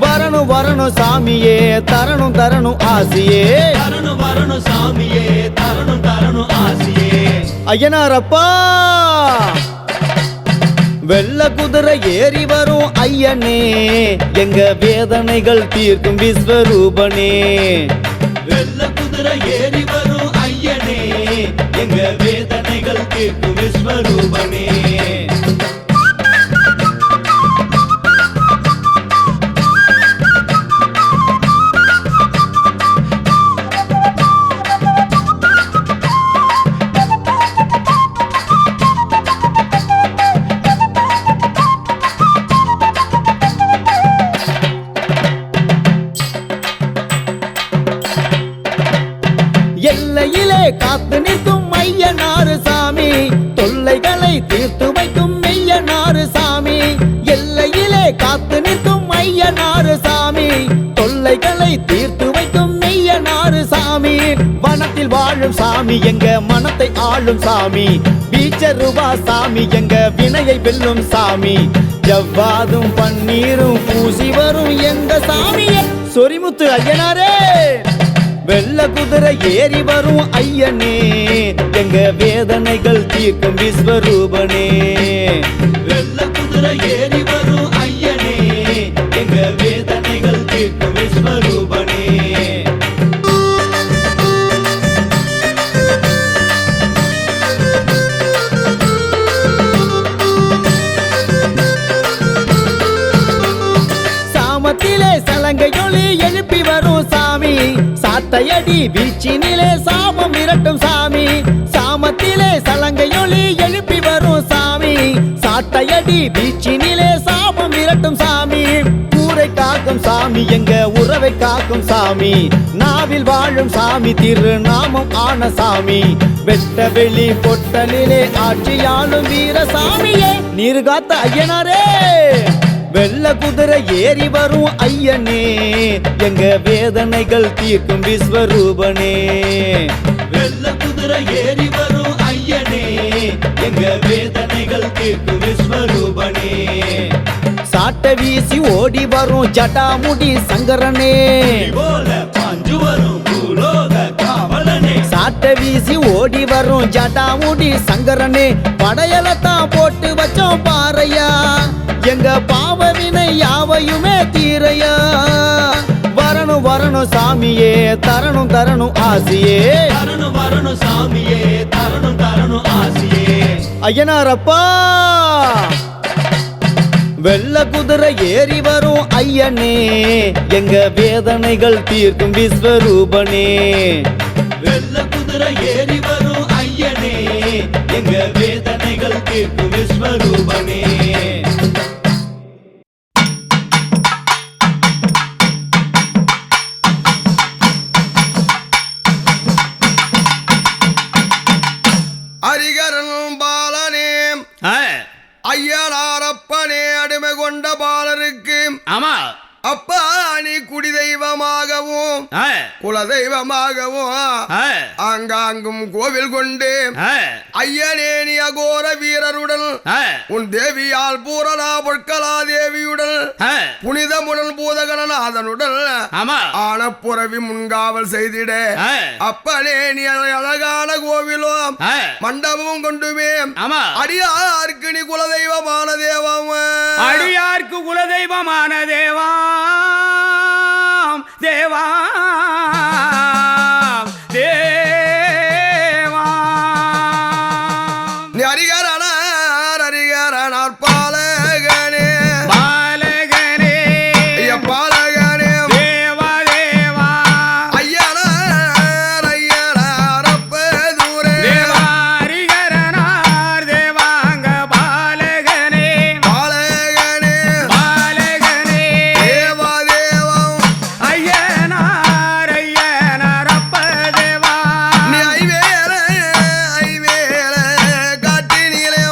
வரணும் வரணும் சாமியே தரணும் தரணும் ஆசியே வரணும் வரணும் சாமியே தரணும் தரணும் ஆசியே ஐயனாரப்பா வெள்ள குதிரை ஏறி வரும் ஐயனே எங்க வேதனைகள் தீர்க்கும் விஸ்வரூபனே வெள்ள குதிரை ஏறி வரும் ஐயனே எங்க வேதனைகள் தீர்க்கும் விஸ்வரூபனே எல்லையிலே காத்து நிற்கும் ஐயனாறு சாமி தொல்லைகளை தீர்த்து வைக்கும் மெய்யனாறு சாமி எல்லையிலே காத்து நிற்கும் ஐயனாறு சாமி தொல்லைகளை தீர்த்து வைக்கும் மெய்யனாறு சாமி வனத்தில் வாழும் சாமி எங்க மனத்தை ஆளும் சாமி பீச்சருவா சாமி எங்க வினையை வெல்லும் சாமி ஜவ்வாதும் பன்னீரும் பூசி வரும் எங்க சாமியே சொரிமுத்து ஐயனாரே வெள்ள குதிரை ஏறி வரும் ஐயனே எங்க வேதனைகள் தீர்க்கும் விஸ்வரூபனே வெள்ள குதிரை ஏறி வரும் ஐயனே எங்க வேதனைகள் தீர்க்கும் விஸ்வரூபனே சாமத்திலே சலங்கையொலி எழுப்பி வரும் சாமி சாட்டையடி வீச்சினிலே சாபம் விரட்டும் சாமி சாமத்திலே சலங்கையொலி எழுப்பி வரும் சாமி சாட்டையடி வீச்சினிலே சாபம் விரட்டும் சாமி ஊரை காக்கும் சாமி எங்க உறவை காக்கும் சாமி நாவில் வாழும் சாமி திருநாமம் ஆன சாமி வெட்ட வெளி பொட்டலிலே ஆட்சியாளும் வீர சாமியே நீரு காத்த ஐயனாரே வெள்ள குதிரை ஏறி வரும் ஐயனே எங்க வேதனைகள் தீர்க்கும் விஸ்வரூபனே வெள்ள குதிரை ஏறி வரும் ஐயனே எங்க வேதனைகள் தீர்க்கும் விஸ்வரூபனே சாட்டை வீசி ஓடி வரும் ஜடாமுடி சங்கரனே போல பாஞ்சு வரும் பூலோக காவலனே சாட்டை வீசி ஓடி வரும் ஜடாமுடி சங்கரனே படையலத்தான் போட்டு வச்சோம் பாறையா எங்க பாவவினை யாவையுமே தீரையா வரணும் வரணும் சாமியே தரணும் தரணும் ஆசியே வரணும் வரணும் சாமியே தரணும் தரணும் ஆசியே ஐயனாரப்பா வெள்ள குதிரை ஏறி வரும் ஐயனே எங்க வேதனைகள் தீர்க்கும் விஸ்வரூபனே வெள்ள குதிரை ஏறி வரும் ஐயனே எங்க வேதனைகள் தீர்க்கும் விஸ்வரூபனே ஹரிகரன் பாலனே ஐயனாரப்பனே அடிமை கொண்ட பாலருக்கு ஆமா அப்பா நீ குடி தெய்வமாகவும் குல தெய்வமாகவும் ஆங்காங்கும் கோவில் கொண்டு ஐயனே நீ அகோர வீரருடன் உன் தேவியால் பூரணா பொற்கலா தேவியுடன் புனிதமுடன் பூதகணநாதனுடன் ஆன புறவி முன்காவல் செய்திட அப்பனே நீ அழகான கோவிலும் மண்டபமும் கொண்டுமே அடியாருக்கு நீ குலதெய்வமான தேவம் அடியார்க்கு குலதெய்வமான தேவா தேவா தேவா நீ அரிகரனார் பாலகனே பாலகனே ஐயா பாலகனே தேவா தேவா ஐயனார் ஐயனாரப்ப தூரே தேவா ஹரிகரனார் தேவாங்க பாலகனே பாலகனே பாலகனே தேவா தேவம் ஐயனார் ஐயனார் அப்ப தேவா நீ ஐவேல ஐவேல காட்டினிலே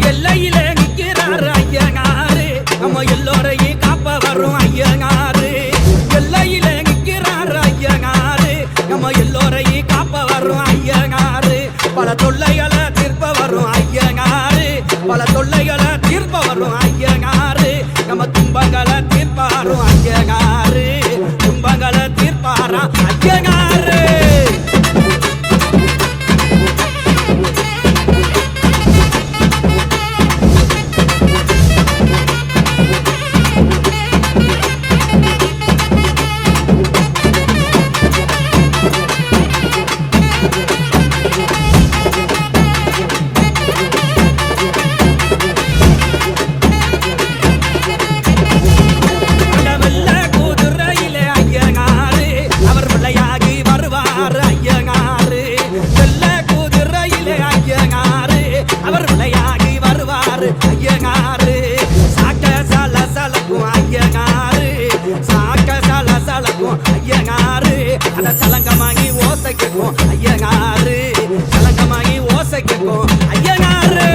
எல்லையிலே நிற்கிறார் ஐயனாரு நம்ம எல்லோரையும் காப்ப வரும் ஐயனாரு எல்லையிலே நிற்கிறார் ஐயனாரு நம்ம எல்லோரையும் காப்ப வரும் ஐயனாரு பல தொல்லைகளை தீர்ப்ப வரும் ஐயனாரு பல தொல்லைகளை தீர்ப்ப வரும் ஐயனாரு நம்ம துன்பங்களை தீர்ப்பாரும் ஐயனாரு துன்பங்களை தீர்ப்பாரா ஐயனாரு சலங்கமாகி ஓசை கேட்கும் ஐயனாரு சலங்கமாகி ஓசை கேட்கும் ஐயனாரு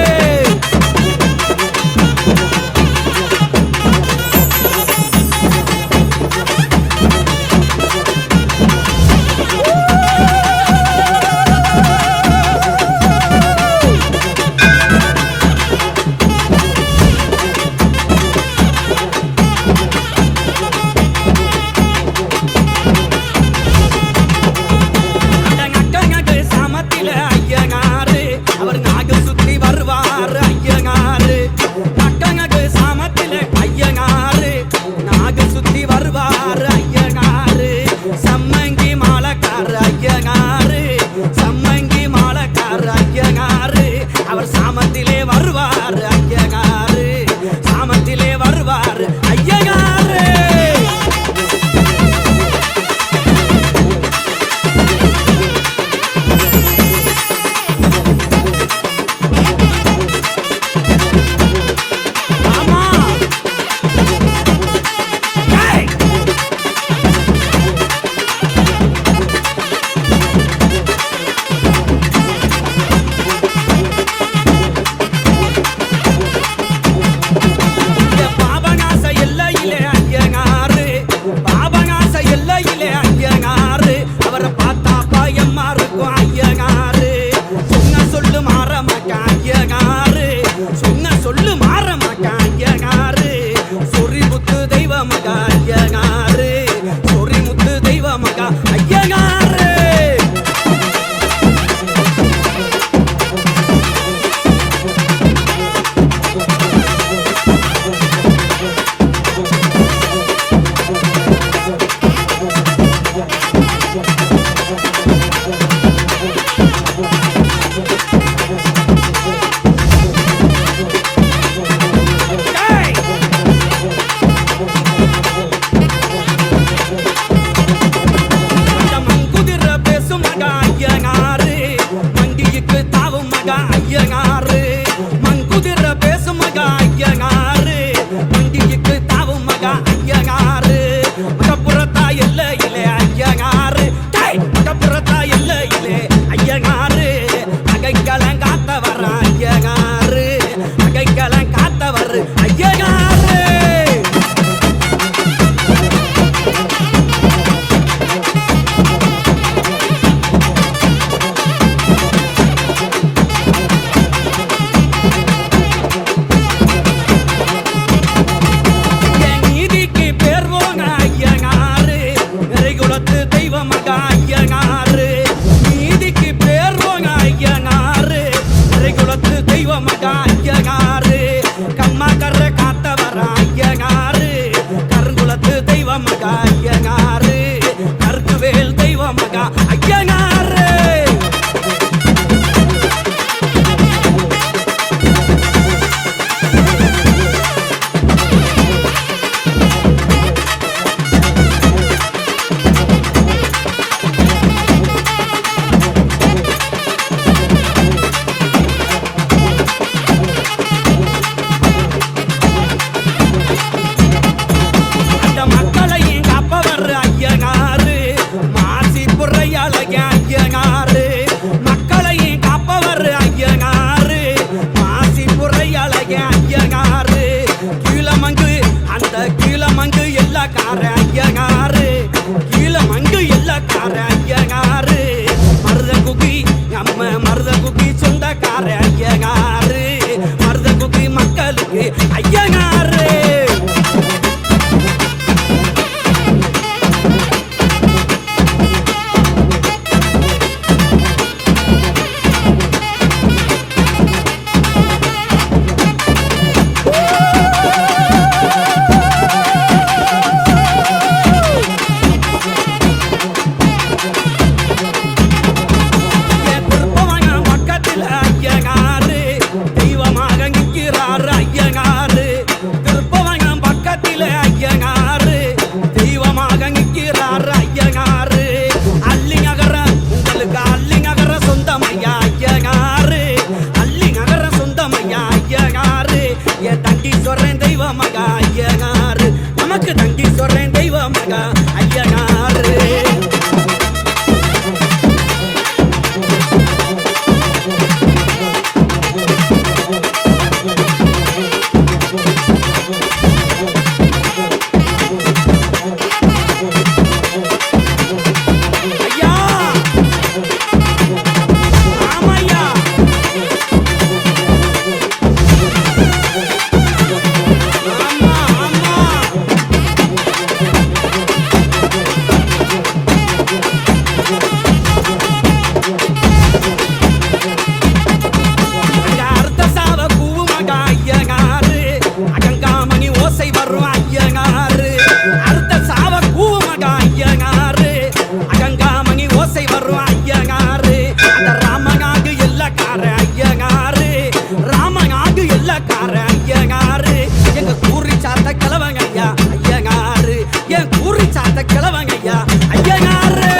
வர்ற ஐயனாரு எங்க கூறி சாத்த கிழவங்க ஐயா ஐயனாரு என் கூறி சாத்த கிழவங்க ஐயா ஐயனாரு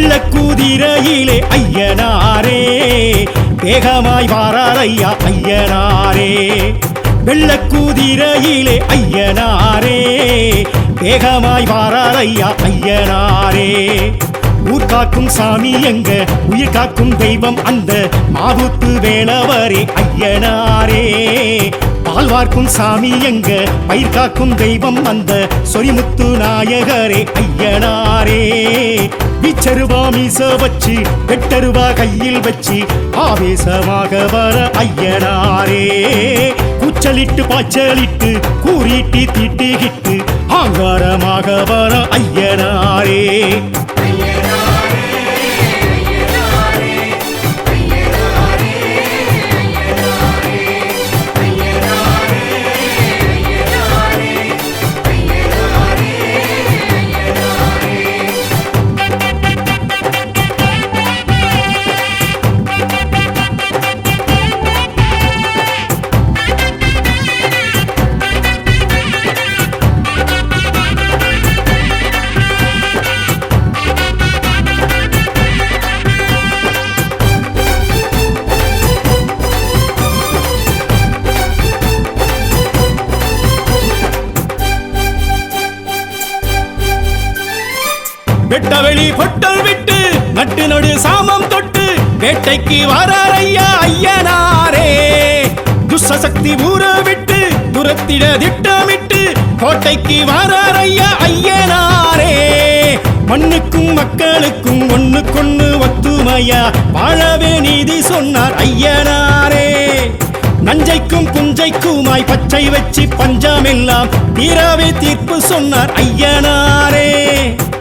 வெள்ளக்குதிரையிலே ஐயனாரே வேகமாய் வாரார் ஐயா ஐயனாரே வெள்ளக்குதிரையிலே ஐயனாரே வேகமாய் வாரார் ஐயா ஐயனாரே ஊர் காக்கும் சாமி எங்க உயிர் காக்கும் தெய்வம் அந்த மாவுத்து வேளவரே ஐயனாரே பால் வார்க்கும் சாமி எங்க பயிர் காக்கும் தெய்வம் அந்த சொரிமுத்து நாயகரே ஐயனாரே விச்சருவா மீச வச்சு வெட்டருவா கையில் வச்சு ஆவேசமாக வர ஐயனாரே கூச்சலிட்டு பாய்ச்சலிட்டு கூறிட்டு தீட்டிக்கிட்டு ஆங்காரமாக வர ஐயனாரே வெட்டவெளி பொட்டல் விட்டு நட்டு நடு சாமம் தொட்டு வேட்டைக்கு வாரார் ஐயா ஐயனாரே துஷ்சக்தி ஊற விட்டு துரத்திட திட்டமிட்டு கோட்டைக்கு வாரார் ஐயா ஐயனாரே மண்ணுக்கும் மக்களுக்கும் ஒண்ணுக்கொண்ணு ஒத்துமையா வாழவே நீதி சொன்னார் ஐயனாரே நஞ்சைக்கும் புஞ்சைக்குமாய் பச்சை வச்சு பஞ்சமெல்லாம் தீராவே தீர்ப்பு சொன்னார் ஐயனாரே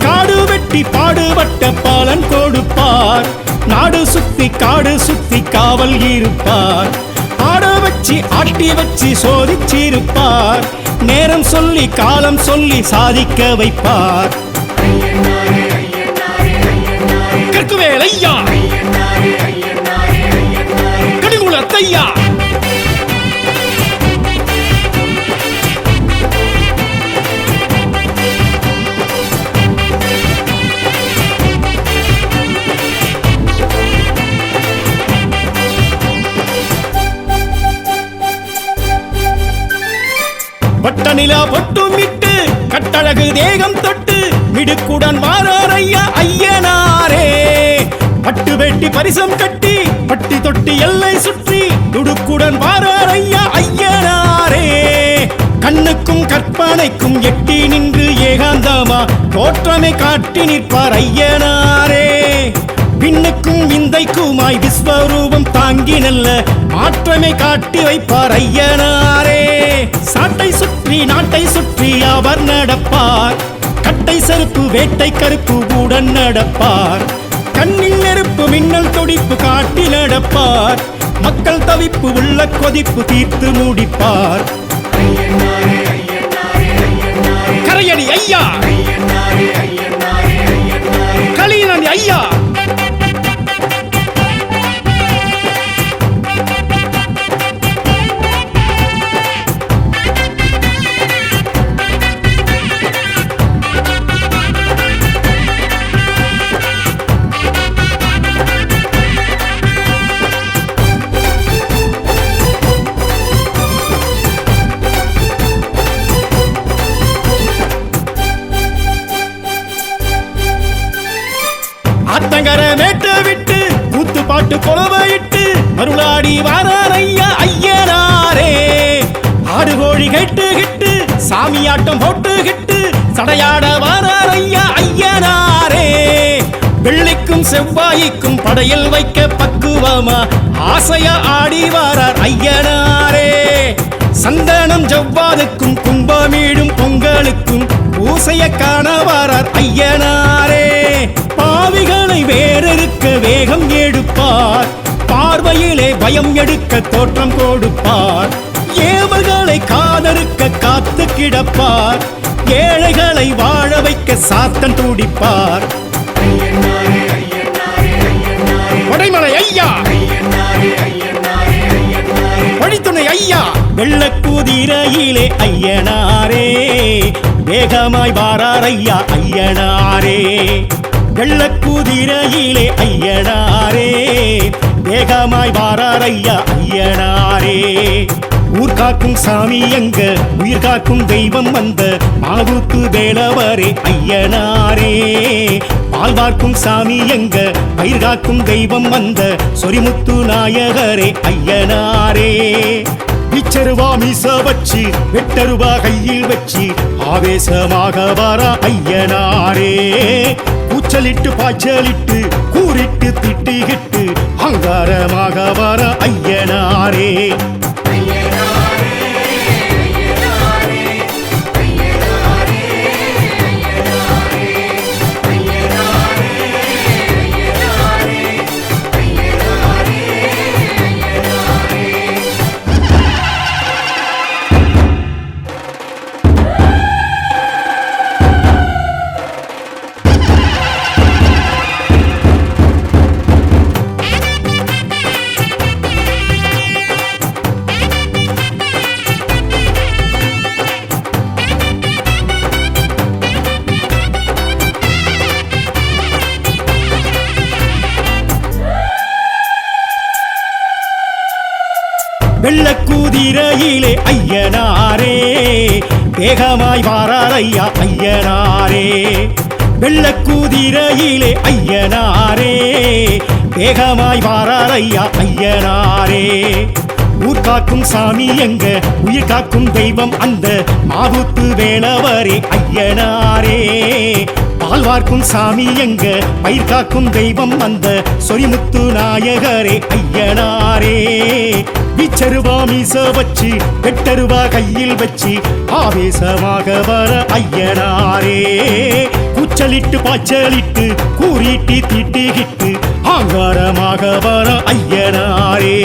காடு வெட்டி பாடுபட்ட பாலன் கொடுப்பார் நாடு சுத்தி காடு சுத்தி காவல் இருப்பார் ஆட வச்சு ஆட்டி வச்சு சோதிச்சிருப்பார் நேரம் சொல்லி காலம் சொல்லி சாதிக்க வைப்பார் கற்குவேலையா கடிகுளத்தையா பட்டநிலா பொட்டும் விட்டு கட்டழகு தேகம் தொட்டு மிடுக்குடன் வாரார் ஐயா ஐயனாரே பட்டு வெட்டி பரிசம் கட்டி பட்டி தொட்டி எல்லை சுற்றி துடுக்குடன் வாரார் ஐயா ஐயனாரே கண்ணுக்கும் கற்பனைக்கும் எட்டி நின்று ஏகாந்தமா தோற்றமை காட்டி நிற்பார் ஐயனாரே பின்னுக்கும் விந்தைக்குமாய் விஸ்வரூபம் தாங்கி நல்ல மாற்றமை காட்டி வைப்பார் ஐயனாரே சாட்டை சுற்றி நாட்டை சுற்றி அவர் நடப்பார் கட்டை செருப்பு வேட்டை கருப்பு உடன் நடப்பார் கண்ணில் நெருப்பு மின்னல் துடிப்பு காட்டி நடப்பார் மக்கள் தவிப்பு உள்ள கொதிப்பு தீர்த்து முடிப்பார் ஆத்தங்கர மேட்ட விட்டு கூத்து பாட்டு கொலவையிட்டு மருளாடி வாராரையா ஐயனாரே ஆடு கோழி கெட்டுகிட்டு சாமியாட்டம் போட்டுகிட்டு சடையாட வாராரையா ஐயனாரே வெள்ளிக்கும் செவ்வாய்க்கும் படையல் வைக்க பக்குவமா ஆசையா ஆடி வாரார் ஐயனாரே சந்தனம் ஜவ்வாதுக்கும் கும்பமீடும் பொங்கலுக்கும் பூசைய காண வாரார் ஐயனாரே பாவிகளை வேறறுக்க வேகம் எடுப்பார் பார்வையிலே பயம் எடுக்க தோற்றம் கொடுப்பார் ஏவல்களை காதறுக்க காத்து கிடப்பார் ஏழைகளை வாழ வைக்க சாத்தன் துடிப்பார் கொடைமலை ஐயா வழித்துணை ஐயா வெள்ளக்குதிரையிலே ஐயனாரே வேகமாய் வாரார் ஐயா ஐயனாரே வெள்ளக்குதிரையிலே ஐயனாரே வேகமாய் வாரார் ஐயா ஐயனாரே ஊர் காக்கும் சாமி எங்க உயிர் காக்கும் தெய்வம் வந்த மாவுத்து வேலவரே ஐயனாரே பால் பார்க்கும் சாமி எங்க பயிர் காக்கும் தெய்வம் வந்த சொரிமுத்து நாயகரே ஐயனாரே பிச்சருவா மீச வச்சு வெட்டருவா கையில் வச்சு ஆவேசமாக வர ஐயனாரே கூச்சலிட்டு பாய்ச்சலிட்டு கூறிட்டு திட்டிகிட்டு அங்காரமாக வர ஐயனாரே வெள்ளக்குதிரையிலே ஐயனாரே வேகமாய் வாரார் ஐயா ஐயனாரே வெள்ளக்குதிரையிலே ஐயனாரே வேகமாய் வாரார் ஐயா ஐயனாரே ஊர் காக்கும் சாமி எங்க உயிர் காக்கும் தெய்வம் அந்த மாவுத்து வேலவரே ஐயனாரே பால் வார்க்கும் சாமி எங்க பயிர் காக்கும் தெய்வம் அந்த சொரிமுத்து நாயகரே ஐயனாரே பிச்சருவா மீச வச்சு வெட்டருவா கையில் வச்சு ஆவேசமாக வர ஐயனாரே கூச்சலிட்டு பாய்ச்சலிட்டு கூறிட்டு திட்டிகிட்டு ஆங்காரமாக வர ஐயனாரே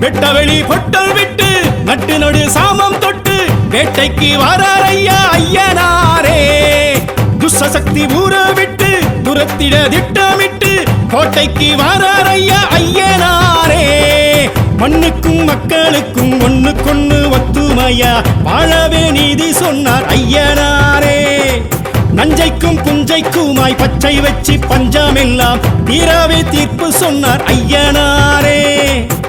வெட்டவெளி பொட்டல் விட்டு நட்டு நடு சாமம் தொட்டு வேட்டைக்கு வாரார் ஐயா ஐயனாரே துஷ்சக்தி ஊற விட்டு துரத்திட திட்டமிட்டு கோட்டைக்கு வாரார் ஐயா ஐயனாரே மண்ணுக்கும் மக்களுக்கும் ஒண்ணுக்கொண்ணு ஒத்துமையா வாழவே நீதி சொன்னார் ஐயனாரே நஞ்சைக்கும் புஞ்சைக்குமாய் பச்சை வச்சு பஞ்சமெல்லாம் தீராவே தீர்ப்பு சொன்னார் ஐயனாரே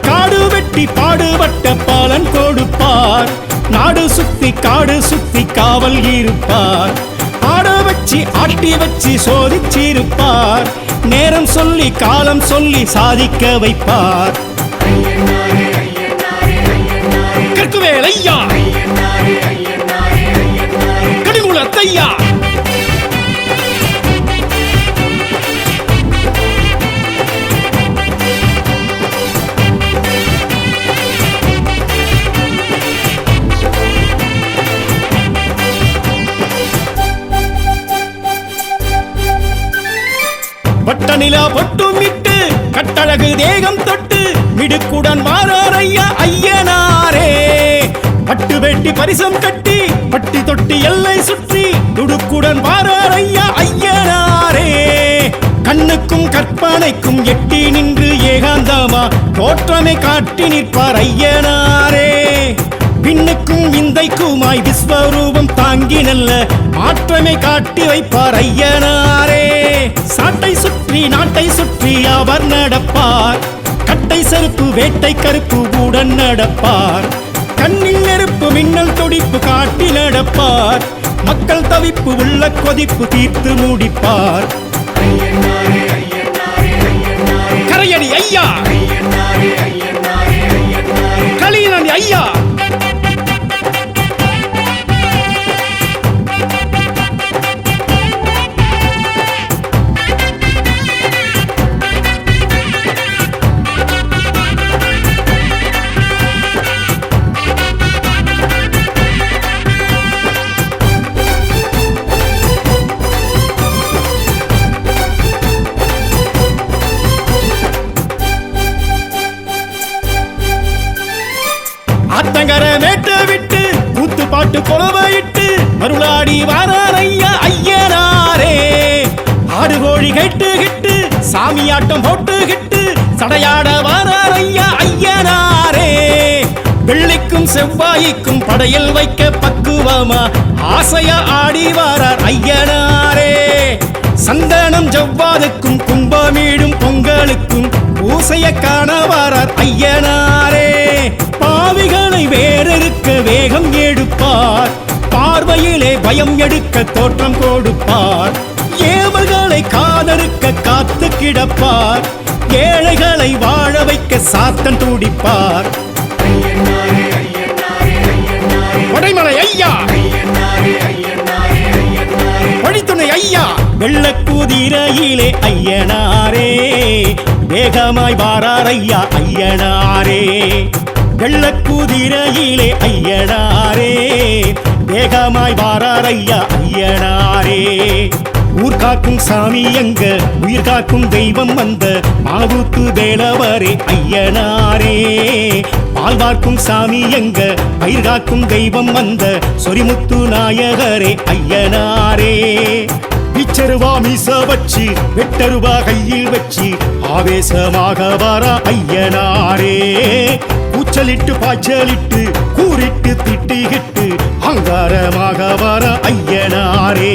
காடு வெட்டி பாடுபட்ட பாலன் கொடுப்பார் நாடு சுத்தி காடு சுத்தி காவல் இருப்பார் ஆட வச்சு ஆட்டி வச்சு சோதிச்சிருப்பார் நேரம் சொல்லி காலம் சொல்லி சாதிக்க வைப்பார் கற்குவேல் ஐயா கடிமுலத்தையா வட்ட அஷ்டநிலா பொட்டும் இட்டு கட்டழகு தேகம் தொட்டு மிடுக்குடன் வாரார் ஐயா ஐயனாரே. பட்டு வெட்டி பரிசம் கட்டி பட்டி தொட்டி எல்லை சுற்றி துடுக்குடன் வாரார் ஐயா ஐயனாரே. கண்ணுக்கும் கற்பனைக்கும் எட்டி நின்று ஏகாந்தமா தோற்றமை காட்டி நிற்பார் ஐயனாரே. பின்னுக்கும் விந்தைக்குமாய் விஸ்வரூபம் தாங்கி நல்ல மாற்றமை காட்டி வைப்பார் ஐயனாரே. சாட்டை சுற்றி நாட்டை சுற்றி அவர் நடப்பார், கட்டை செருப்பு வேட்டை கருப்பு உடன் நடப்பார். கண்ணில் நெருப்பு மின்னல் துடிப்பு காட்டி நடப்பார், மக்கள் தவிப்பு உள்ள கொதிப்பு தீர்த்து முடிப்பார். கரையடி ஐயா, களியனடி ஐயா. ஆத்தங்கர மேட்டை விட்டு கூத்து பாட்டு கொலவையிட்டு மருளாடி வாரார் ஐயா ஐயனாரே. ஆடு கோழி கேட்டு கிட்டு சாமியாட்டம் போட்டு கிட்டு சடையாட வாரார் ஐயா ஐயனாரே. வெள்ளிக்கும் செவ்வாய்க்கும் படையில் வைக்க பக்குவமா ஆசையா ஆடி வாரார் ஐயனாரே. சந்தனம் ஜவ்வாதுக்கும் கும்பமீடும் பொங்கலுக்கும் பூசைய காண வாரார் ஐயனாரே. பாவிகளை வேறறுக்க வேகம் எடுப்பார், பார்வையிலே பயம் எடுக்க தோற்றம் கொடுப்பார். ஏவல்களை காதறுக்க காத்து கிடப்பார், ஏழைகளை வாழ வைக்க சாத்தன் துடிப்பார். கொடைமலை ஐயா, வழித்துணை ஐயா. வெள்ளக்குதிரையிலே ஐயனாரே, வேகமாய் வாரார் ஐயா ஐயனாரே. வெள்ளக்குதிரையிலே ஐயனாரே, வேகமாய் வாரார் ஐயா ஐயனாரே. ஊர் காக்கும் சாமி எங்க, உயிர் காக்கும் தெய்வம் வந்த மாவுத்து வேலவரே ஐயனாரே. பால் பார்க்கும் சாமி எங்க, பயிர் காக்கும் தெய்வம் வந்த சொரிமுத்து நாயகரே ஐயனாரே. பிச்சருவா மீச வச்சு வெட்டருவா கையில் வச்சு ஆவேசமாக வர ஐயனாரே. கூச்சலிட்டு பாய்ச்சலிட்டு கூறிட்டு திட்டிகிட்டு அங்காரமாக வர ஐயனாரே.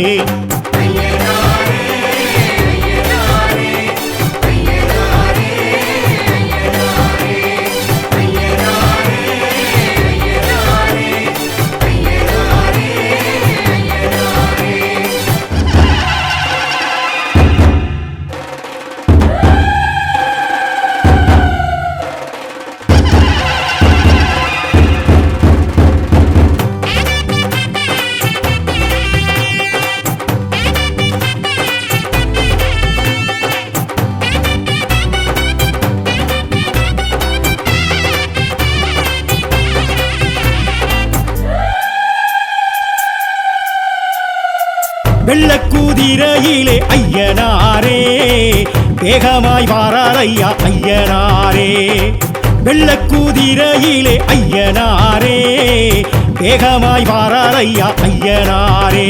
வெள்ளக்குதிரையிலே ஐயனாரே, வேகமாய் வாரார் ஐயா ஐயனாரே. வெள்ளக்குதிரையிலே ஐயனாரே, வேகமாய் வாரார் ஐயா ஐயனாரே.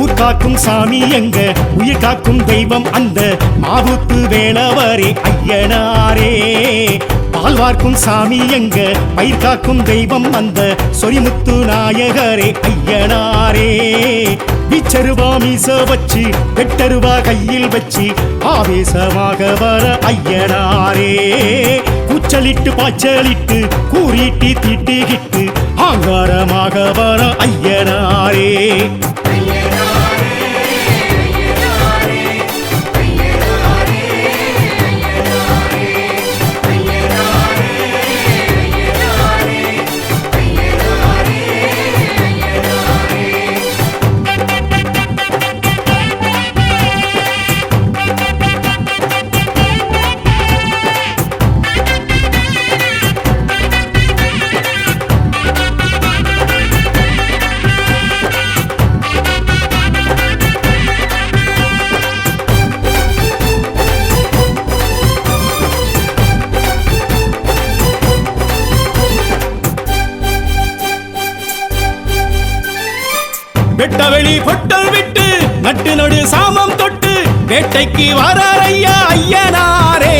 ஊர் காக்கும் சாமி எங்க, உயிர் காக்கும் தெய்வம் அந்த மாவுத்து வேலவரே ஐயனாரே. பால் வார்க்கும் சாமி எங்க, பயிர் காக்கும் தெய்வம் அந்த சொரிமுத்து நாயகரே ஐயனாரே. பிச்சருவா மீச வச்சு வெட்டருவா கையில் வச்சு ஆவேசமாக வர ஐயனாரே. கூச்சலிட்டு பாய்ச்சலிட்டு கூறிட்டு திட்டிகிட்டு ஆங்காரமாக வர ஐயனாரே. வெட்டவெளி பொட்டல் விட்டு நட்டு நடு சாமம் தொட்டு வேட்டைக்கு வாரார் ஐயா ஐயனாரே.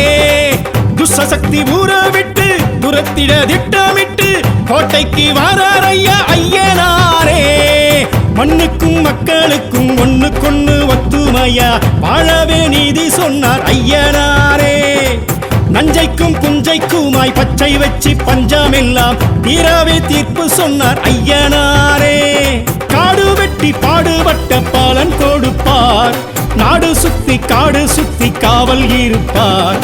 துஷ்சக்தி ஊற விட்டு துரத்திட திட்டமிட்டு கோட்டைக்கு வாரார் ஐயா ஐயனாரே. மண்ணுக்கும் மக்களுக்கும் ஒண்ணுக்கொண்ணு ஒத்துமையா வாழவே நீதி சொன்னார் ஐயனாரே. நஞ்சைக்கும் புஞ்சைக்குமாய் பச்சை வச்சு பஞ்சமெல்லாம் தீராவே தீர்ப்பு சொன்னார் ஐயனாரே. காடு வெட்டி பாடுபட்ட பாலன் கொடுப்பார், நாடு சுத்தி காடு சுத்தி காவல் இருப்பார்.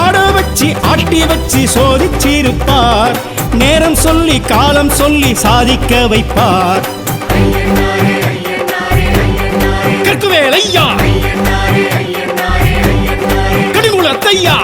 ஆட வச்சு ஆட்டி வச்சு சோதிச்சிருப்பார், நேரம் சொல்லி காலம் சொல்லி சாதிக்க வைப்பார். கற்குவேல் ஐயா, கடிமுலத்தையா,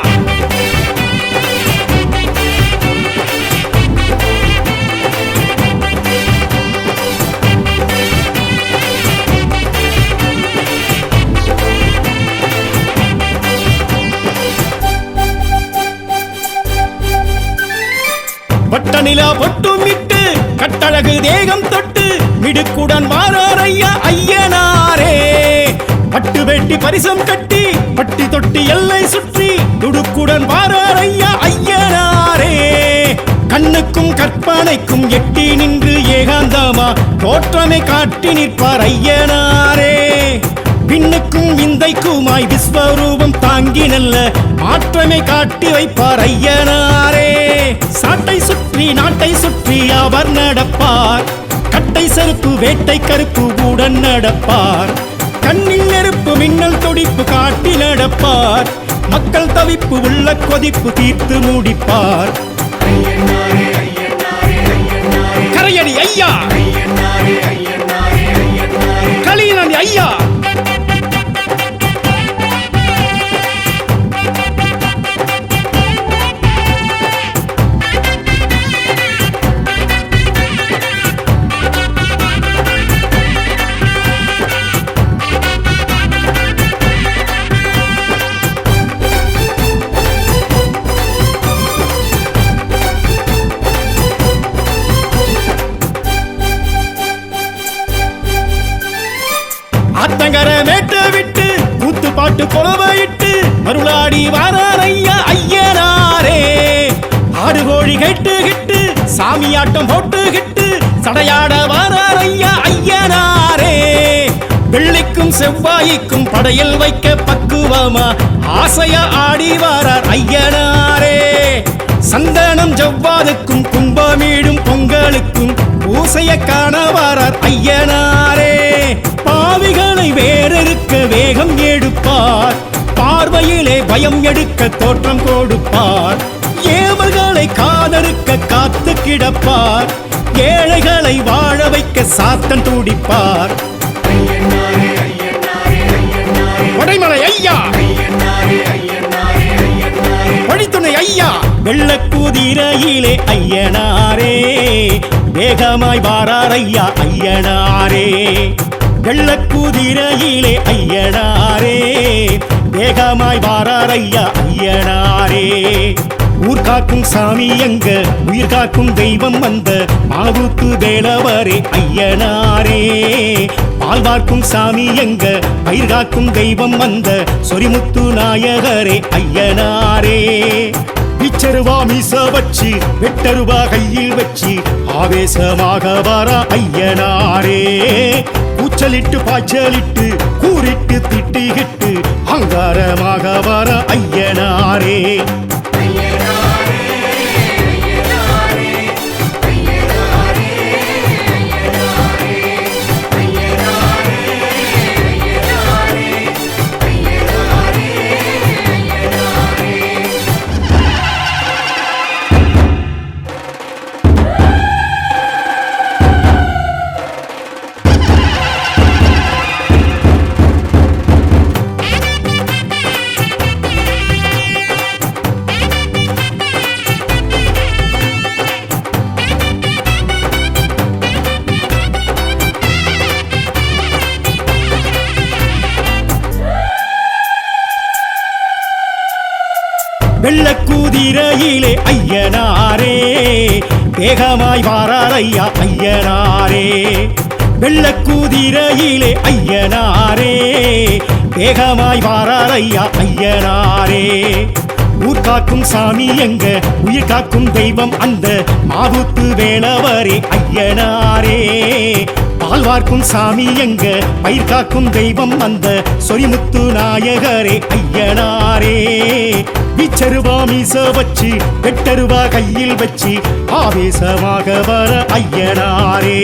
வட்ட நிலா பொட்டுமிட்டு கட்டழகு தேகம் தொட்டு மிடுக்குடன் வாரார் ஐயா ஐயனாரே. பட்டு வெட்டி பரிசம் கட்டி பட்டி தொட்டி எல்லை சுற்றி துடுக்குடன் வாரார் ஐயா ஐயனாரே. கண்ணுக்கும் கற்பனைக்கும் எட்டி நின்று ஏகாந்தமா தோற்றமை காட்டி நிற்பார் ஐயனாரே. பின்னுக்கும் விந்தைக்குமாய் விஸ்வரூபம் தாங்கி நல்ல மாற்றமை காட்டி வைப்பார் ஐயனாரே. சாட்டை சுற்றி நாட்டை சுற்றி அவர் நடப்பார், கட்டை செருப்பு வேட்டை கருப்பு உடன் நடப்பார். கண்ணில் நெருப்பு மின்னல் துடிப்பு காட்டி நடப்பார், மக்கள் தவிப்பு உள்ள கொதிப்பு தீர்த்து முடிப்பார். கரையடி ஐயா, கலியனி ஐயா, ஆத்தங்கர மேட்ட விட்டு கூத்து பாட்டு கொலவையிட்டு மருளாடி வாரார் ஐயா ஐயனாரே. ஆடு கோழி கேட்டு கிட்டு சாமியாட்டம் போட்டு கிட்டு சடையாட வாரார் ஐயா ஐயனாரே. வெள்ளிக்கும் செவ்வாய்க்கும் படையல் வைக்க பக்குவமா ஆசையா ஆடி வாரார் ஐயனாரே. சந்தனம் ஜவ்வாதுக்கும் கும்பமீடும் பொங்கலுக்கும் பூசைய காண வாரார் ஐயனாரே. பாவிகளை வேறறுக்க வேகம் எடுப்பார், பார்வையிலே பயம் எடுக்க தோற்றம் கொடுப்பார். ஏவல்களை காதறுக்க காத்து கிடப்பார், ஏழைகளை வாழ வைக்க சாத்தன் துடிப்பார். வடைமலை ஐயா, வழித்துணை ஐயா, வெள்ளக்குதிரையிலே ஐயனாரே. வேகமாய் வாரார் ஐயா ஐயனாரே. வெள்ளக்குதிரையிலே ஐயனாரே, வேகமாய் வாரார் ஐயா ஐயனாரே. ஊர் காக்கும் சாமி எங்க உயிர் காக்கும் தெய்வம் வந்த மாவுத்து வேளவரே ஐயனாரே. பால் பார்க்கும் சாமி எங்க பயிர் காக்கும் தெய்வம் வந்த சொரிமுத்து நாயகரே ஐயனாரே. பிச்சருவா மீச வச்சு வெட்டருவா கையில் வச்சு ஆவேசமாக வாரா ஐயனாரே. கூச்சலிட்டு பாய்ச்சலிட்டு கூறிட்டு திட்டிகிட்டு அங்காரமாக வாரா ஐயனாரே. வெள்ளக்குதிரையிலே ஐயனாரே. வேகமாய் வாரார் ஐயா ஐயனாரே. வெள்ளக்கூதிரையிலே ஐயனாரே வேகமாய் வாரார் ஐயா ஐயனாரே. ஊர் காக்கும் சாமி எங்க உயிர் காக்கும் தெய்வம் அந்த மாவுத்து வேளவரே ஐயனாரே. பால் வார்க்கும் சாமி எங்க பயிர் காக்கும் தெய்வம் அந்த சொரிமுத்து நாயகரே ஐயனாரே. விச்சருவா மீச வச்சு வெட்டருவா கையில் வச்சு ஆவேசமாக வர ஐயனாரே.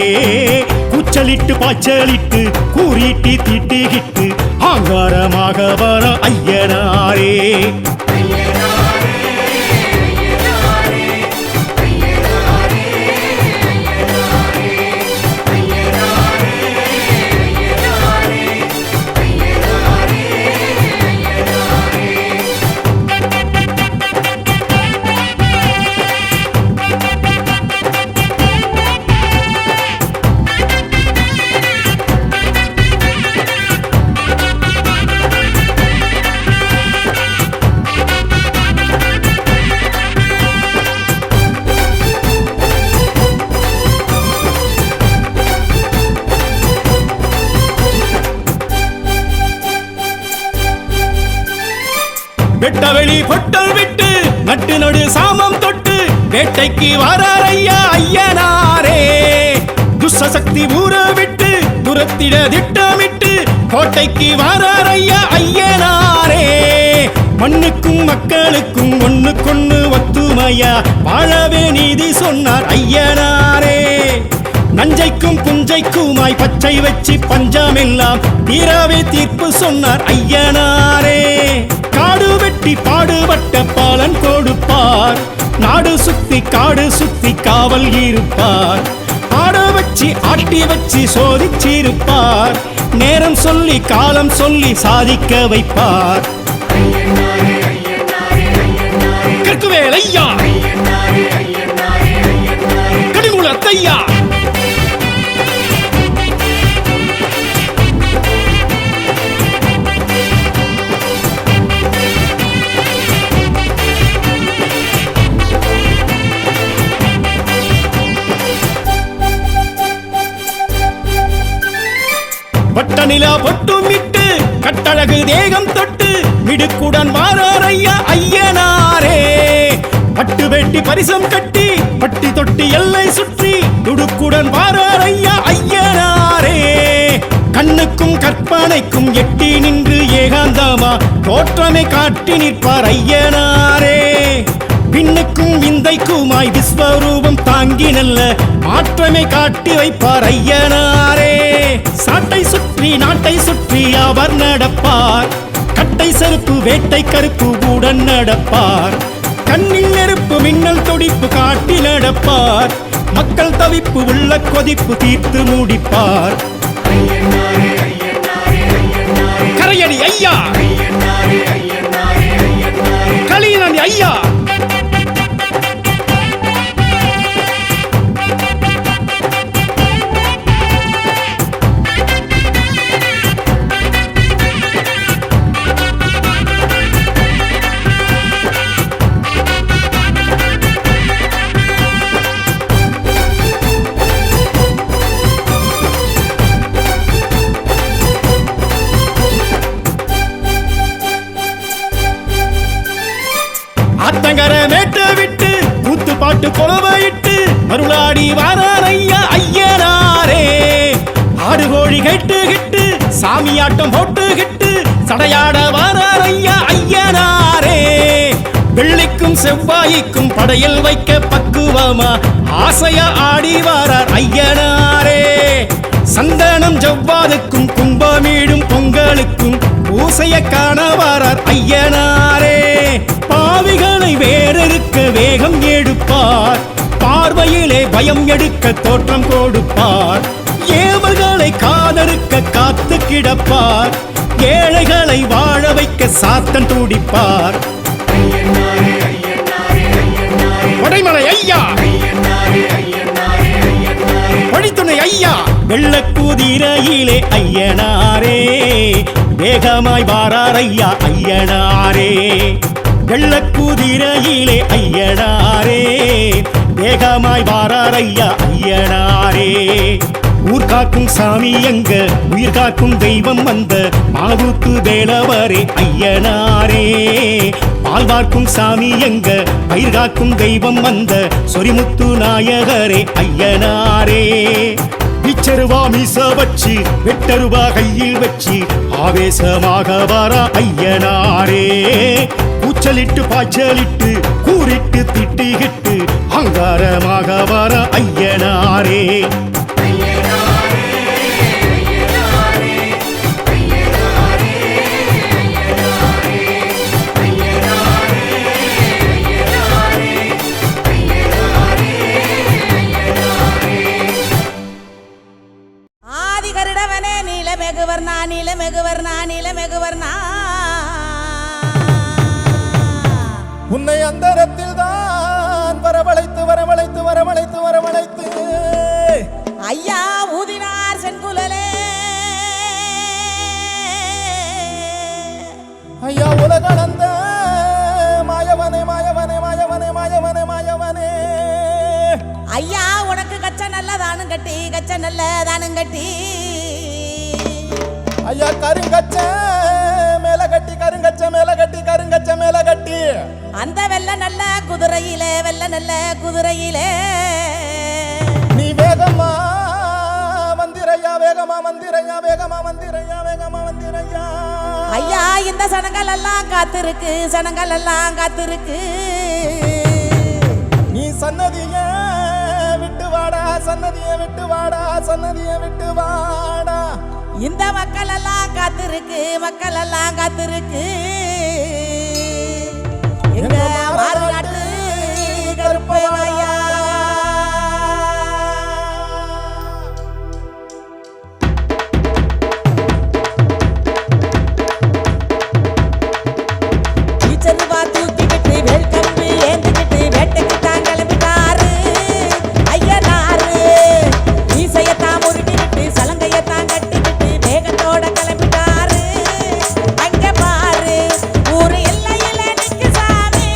கூச்சலிட்டு பாய்ச்சலிட்டு கூறிட்டு தீட்டிக்கிட்டு ஆங்காரமாக வர ஐயனாரே. வெட்டவெளி பொட்டல் விட்டு நட்டு நடு சாமம் தொட்டு வேட்டைக்கு வரார் ஐயா ஐயனாரே. துஷ்சக்தி ஊற விட்டு துரத்திட திட்டமிட்டு கோட்டைக்கு வரார் ஐயா ஐயனாரே. மண்ணுக்கும் மக்களுக்கும் ஒண்ணுக்கொண்ணு ஒத்துமையா வாழவே நீதி சொன்னார் ஐயனாரே. நஞ்சைக்கும் புஞ்சைக்குமாய் பச்சை வச்சு பஞ்சமெல்லாம் தீராவே தீர்ப்பு சொன்னார் ஐயனாரே. காடு வெட்டி பாடுபட்ட பாலன் கொடுப்பார், நாடு சுத்தி காடு சுத்தி காவல் இருப்பார். ஆட வச்சு ஆட்டி வச்சு சோதிச்சிருப்பார், நேரம் சொல்லி காலம் சொல்லி சாதிக்க வைப்பார். கற்குவேல் ஐயா கடிமுலத்தையா பட்டநிலா பொட்டுமிட்டு கட்டழகு தேகம் தொட்டு மிடுக்குடன் வாரார் ஐயா ஐயனாரே. பட்டு வெட்டி பரிசம் கட்டி பட்டி தொட்டி எல்லை சுற்றி துடுக்குடன் வாரார் ஐயா ஐயனாரே. கண்ணுக்கும் கற்பனைக்கும் எட்டி நின்று ஏகாந்தமா தோற்றமை காட்டி நிற்பார் ஐயனாரே. பின்னுக்கும் விந்தைக்குமாய் விஸ்வரூபம் தாங்கி நல்ல மாற்றமை காட்டி வைப்பார் ஐயனாரே. சாட்டை சுற்றி நாட்டை சுற்றி அவர் நடப்பார், கட்டை செருப்பு வேட்டை கருப்பு உடன் நடப்பார். கண்ணில் நெருப்பு மின்னல் துடிப்பு காட்டி நடப்பார், மக்கள் தவிப்பு உள்ள கொதிப்பு தீர்த்து முடிப்பார். கரையடி ஐயா களியனி ஐயா ஆத்தங்கர மேட்ட விட்டு கூத்து பாட்டு கொலவையிட்டு மருளாடி வாரார் ஐயா ஐயனாரே. ஆடு கோழி கேட்டு கிட்டு சாமியாட்டம் போட்டு கிட்டு சடையாட வாரார் ஐயா ஐயனாரே. வெள்ளிக்கும் செவ்வாய்க்கும் படையல் வைக்க பக்குவமா ஆசையா ஆடி வாரார் ஐயனாரே. சந்தனம் ஜவ்வாதுக்கும் கும்பமீடும் பொங்கலுக்கும் பூசைய காண வாரார் ஐயனாரே. பாவிகளை வேறறுக்க வேகம் எடுப்பார், பார்வையிலே பயம் எடுக்க தோற்றம் கொடுப்பார். ஏவல்களை காதறுக்க காத்து கிடப்பார், ஏழைகளை வாழ வைக்க சாத்தன் துடிப்பார். வடைமலை ஐயா வழித்துணை ஐயா வெள்ளக்கூதிரையிலே ஐயனாரே. வேகமாய் வாரார் ஐயா ஐயனாரே. வெள்ளக்கூதிரையிலே ஐயனாரே. வேகமாய் வாரார் ஐயா ஐயனாரே. ஊர் காக்கும் சாமி எங்க உயிர் காக்கும் தெய்வம் வந்த மாவுக்கு வேளவரே ஐயனாரே பால் பார்க்கும் சாமி எங்க பயிர் காக்கும் தெய்வம் வந்த சொரிமுத்து நாயகரே ஐயனாரே பிச்சருவா மீச வச்சு வெட்டருவா கையில் வச்சு ஆவேசமாக வர ஐயனாரே கூச்சலிட்டு பாய்ச்சலிட்டு கூறிட்டு திட்டிகிட்டு அங்காரமாக வர ஐயனாரே ஆதிகருடவனே நீலமெகுவர்ணா நீலமெகுவர்ணா நீலமெகுவர்ணா உன்னை அந்தரத்தில் தான் வரவழைத்து வரவழைத்து வரவழைத்து வரவழைத்து ஐயா ஊதினார் செங்குழலே ஐயா உலகளந்த மாயவனே மாயவனே மாயவனே மாயவனே மாயவனே ஐயா உனக்கு கச்ச நல்லதானும் கட்டி கச்ச நல்லதானும் கட்டி ஐயா கருங்கச்ச மேல கட்டி கருங்கச்ச மேல கட்டி கருங்கச்ச மேல கட்டி அந்த வெள்ள நல்ல குதிரையிலே வெள்ள நல்ல குதிரையிலே நீ வேகமா மந்திரையா வேகமா மந்திரையா வேகமா மந்திரையா வேகமா மந்திரையா ஐயா இந்த சனங்கள் எல்லாம் காத்திருக்கு சனங்கள் எல்லாம் காத்திருக்கு நீ சன்னதிய விட்டு வாடா சன்னதிய விட்டு வாடா சன்னதிய விட்டு வாடா இந்த மக்கள் எல்லாம் காத்திருக்கு மக்கள் எல்லாம் காத்திருக்கு எங்க மாறுநாட்டு கருப்பையா டீச்சருவா தூக்கிக்கிட்டு வெல்கம்பு ஏந்திக்கிட்டு வேட்டைக்கு தான் கிளம்பிட்டாரு ஐயனாரு ஈசையத்தான் முறுக்கிக்கிட்டு சலங்கையத்தான் கட்டிக்கிட்டு வேகத்தோட கிளம்பிட்டாரு அங்க பாரு ஊரு எல்லையில நிக்கு சாமி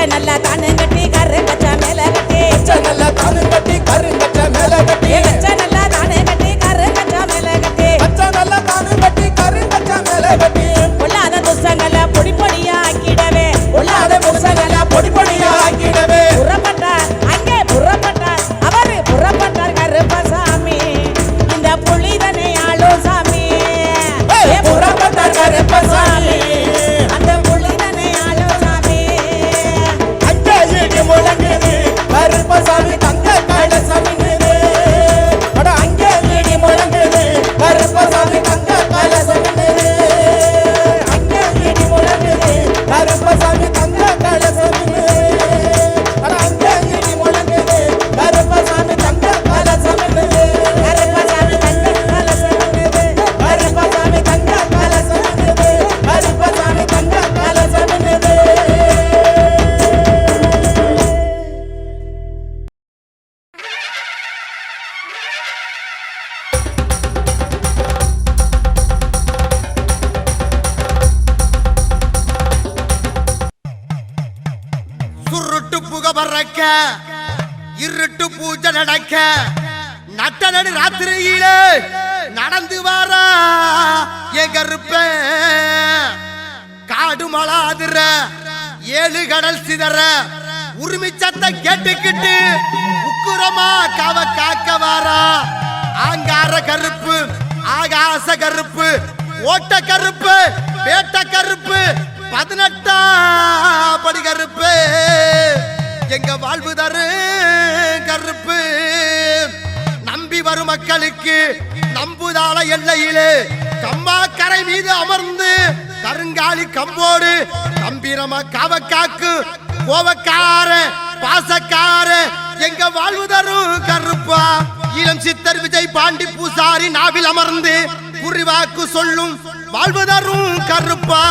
பச்சை நல்லா தானு கட்டி கருங்கச்சா மேல கட்டி நல்லா தானு கட்டி கருங்கச்ச மேல கட்டி பச்சை நல்லா தானு கட்டி கருங்கச்சா மேல கட்டி பச்சை நல்லா தானு கட்டி கருங்கச்ச மேல கட்டி பொல்லாத துசங்களை பொடி பொடியா ஆக்கிடவே பொல்லாத முசங்களா பொடி பொடியா ஆக்கிடவே புறப்பட்டார் அங்கே புறப்பட்டார் அவரு புறப்பட்டார் கருப்பசாமி இந்த புலிதனை ஆளும் சாமி புறப்பட்டார் கருப்பசாமி அந்த புலிதனை ஆளும் சாமி அங்கே இடி முழங்குது கருப்பசாமி தங்க கலசமிங்குது அட அங்கே இடி முழங்குது கருப்பசாமி தங்க கலசமிங்குது அங்கே இடி முழங்குது கருப்பசாமி தங்க கலசமிங்குது அட அங்கே இடி முழங்குது கருப்பசாமி தங்க கலசமிங்குது கருப்பசாமி தங்க கலசமிங்குது கருப்பசாமி தங்க கலசமிங்குது கருப்பசாமி தங்க கலசமிங்குது சுருட்டு புக பறக்க இருட்டு பூஜை நடக்க நட்ட நடு ராத்திரியில நடந்து வாரா என் கருப்ப காடு மலாதுற ஏழு கடல் சிதற உரிமை சத்தம் கேட்டுக்கிட்டு உக்குரமா காவ காக்க வாரா ஆங்கார கருப்பு ஆகாச கருப்பு ஓட்ட கருப்பு வேட்ட கருப்பு 18ஆம் படி கருப்பு எங்க வாழ்வு தரு கருப்பு நம்பி வரும் மக்களுக்கு நம்புதாள எல்லையிலே கம்மா கரை மீது அமர்ந்து கருங்காலி கம்போடு கம்பீரமா காவக்காக்கு கோவக்கார பாசக்கார எங்க வாழ்வு தரும் கருப்பா இளம் சித்தர் விஜய் பாண்டி பூசாரி நாவில் அமர்ந்து குறிவாக்கு சொல்லும் வாழ்வு தரும் கருப்பா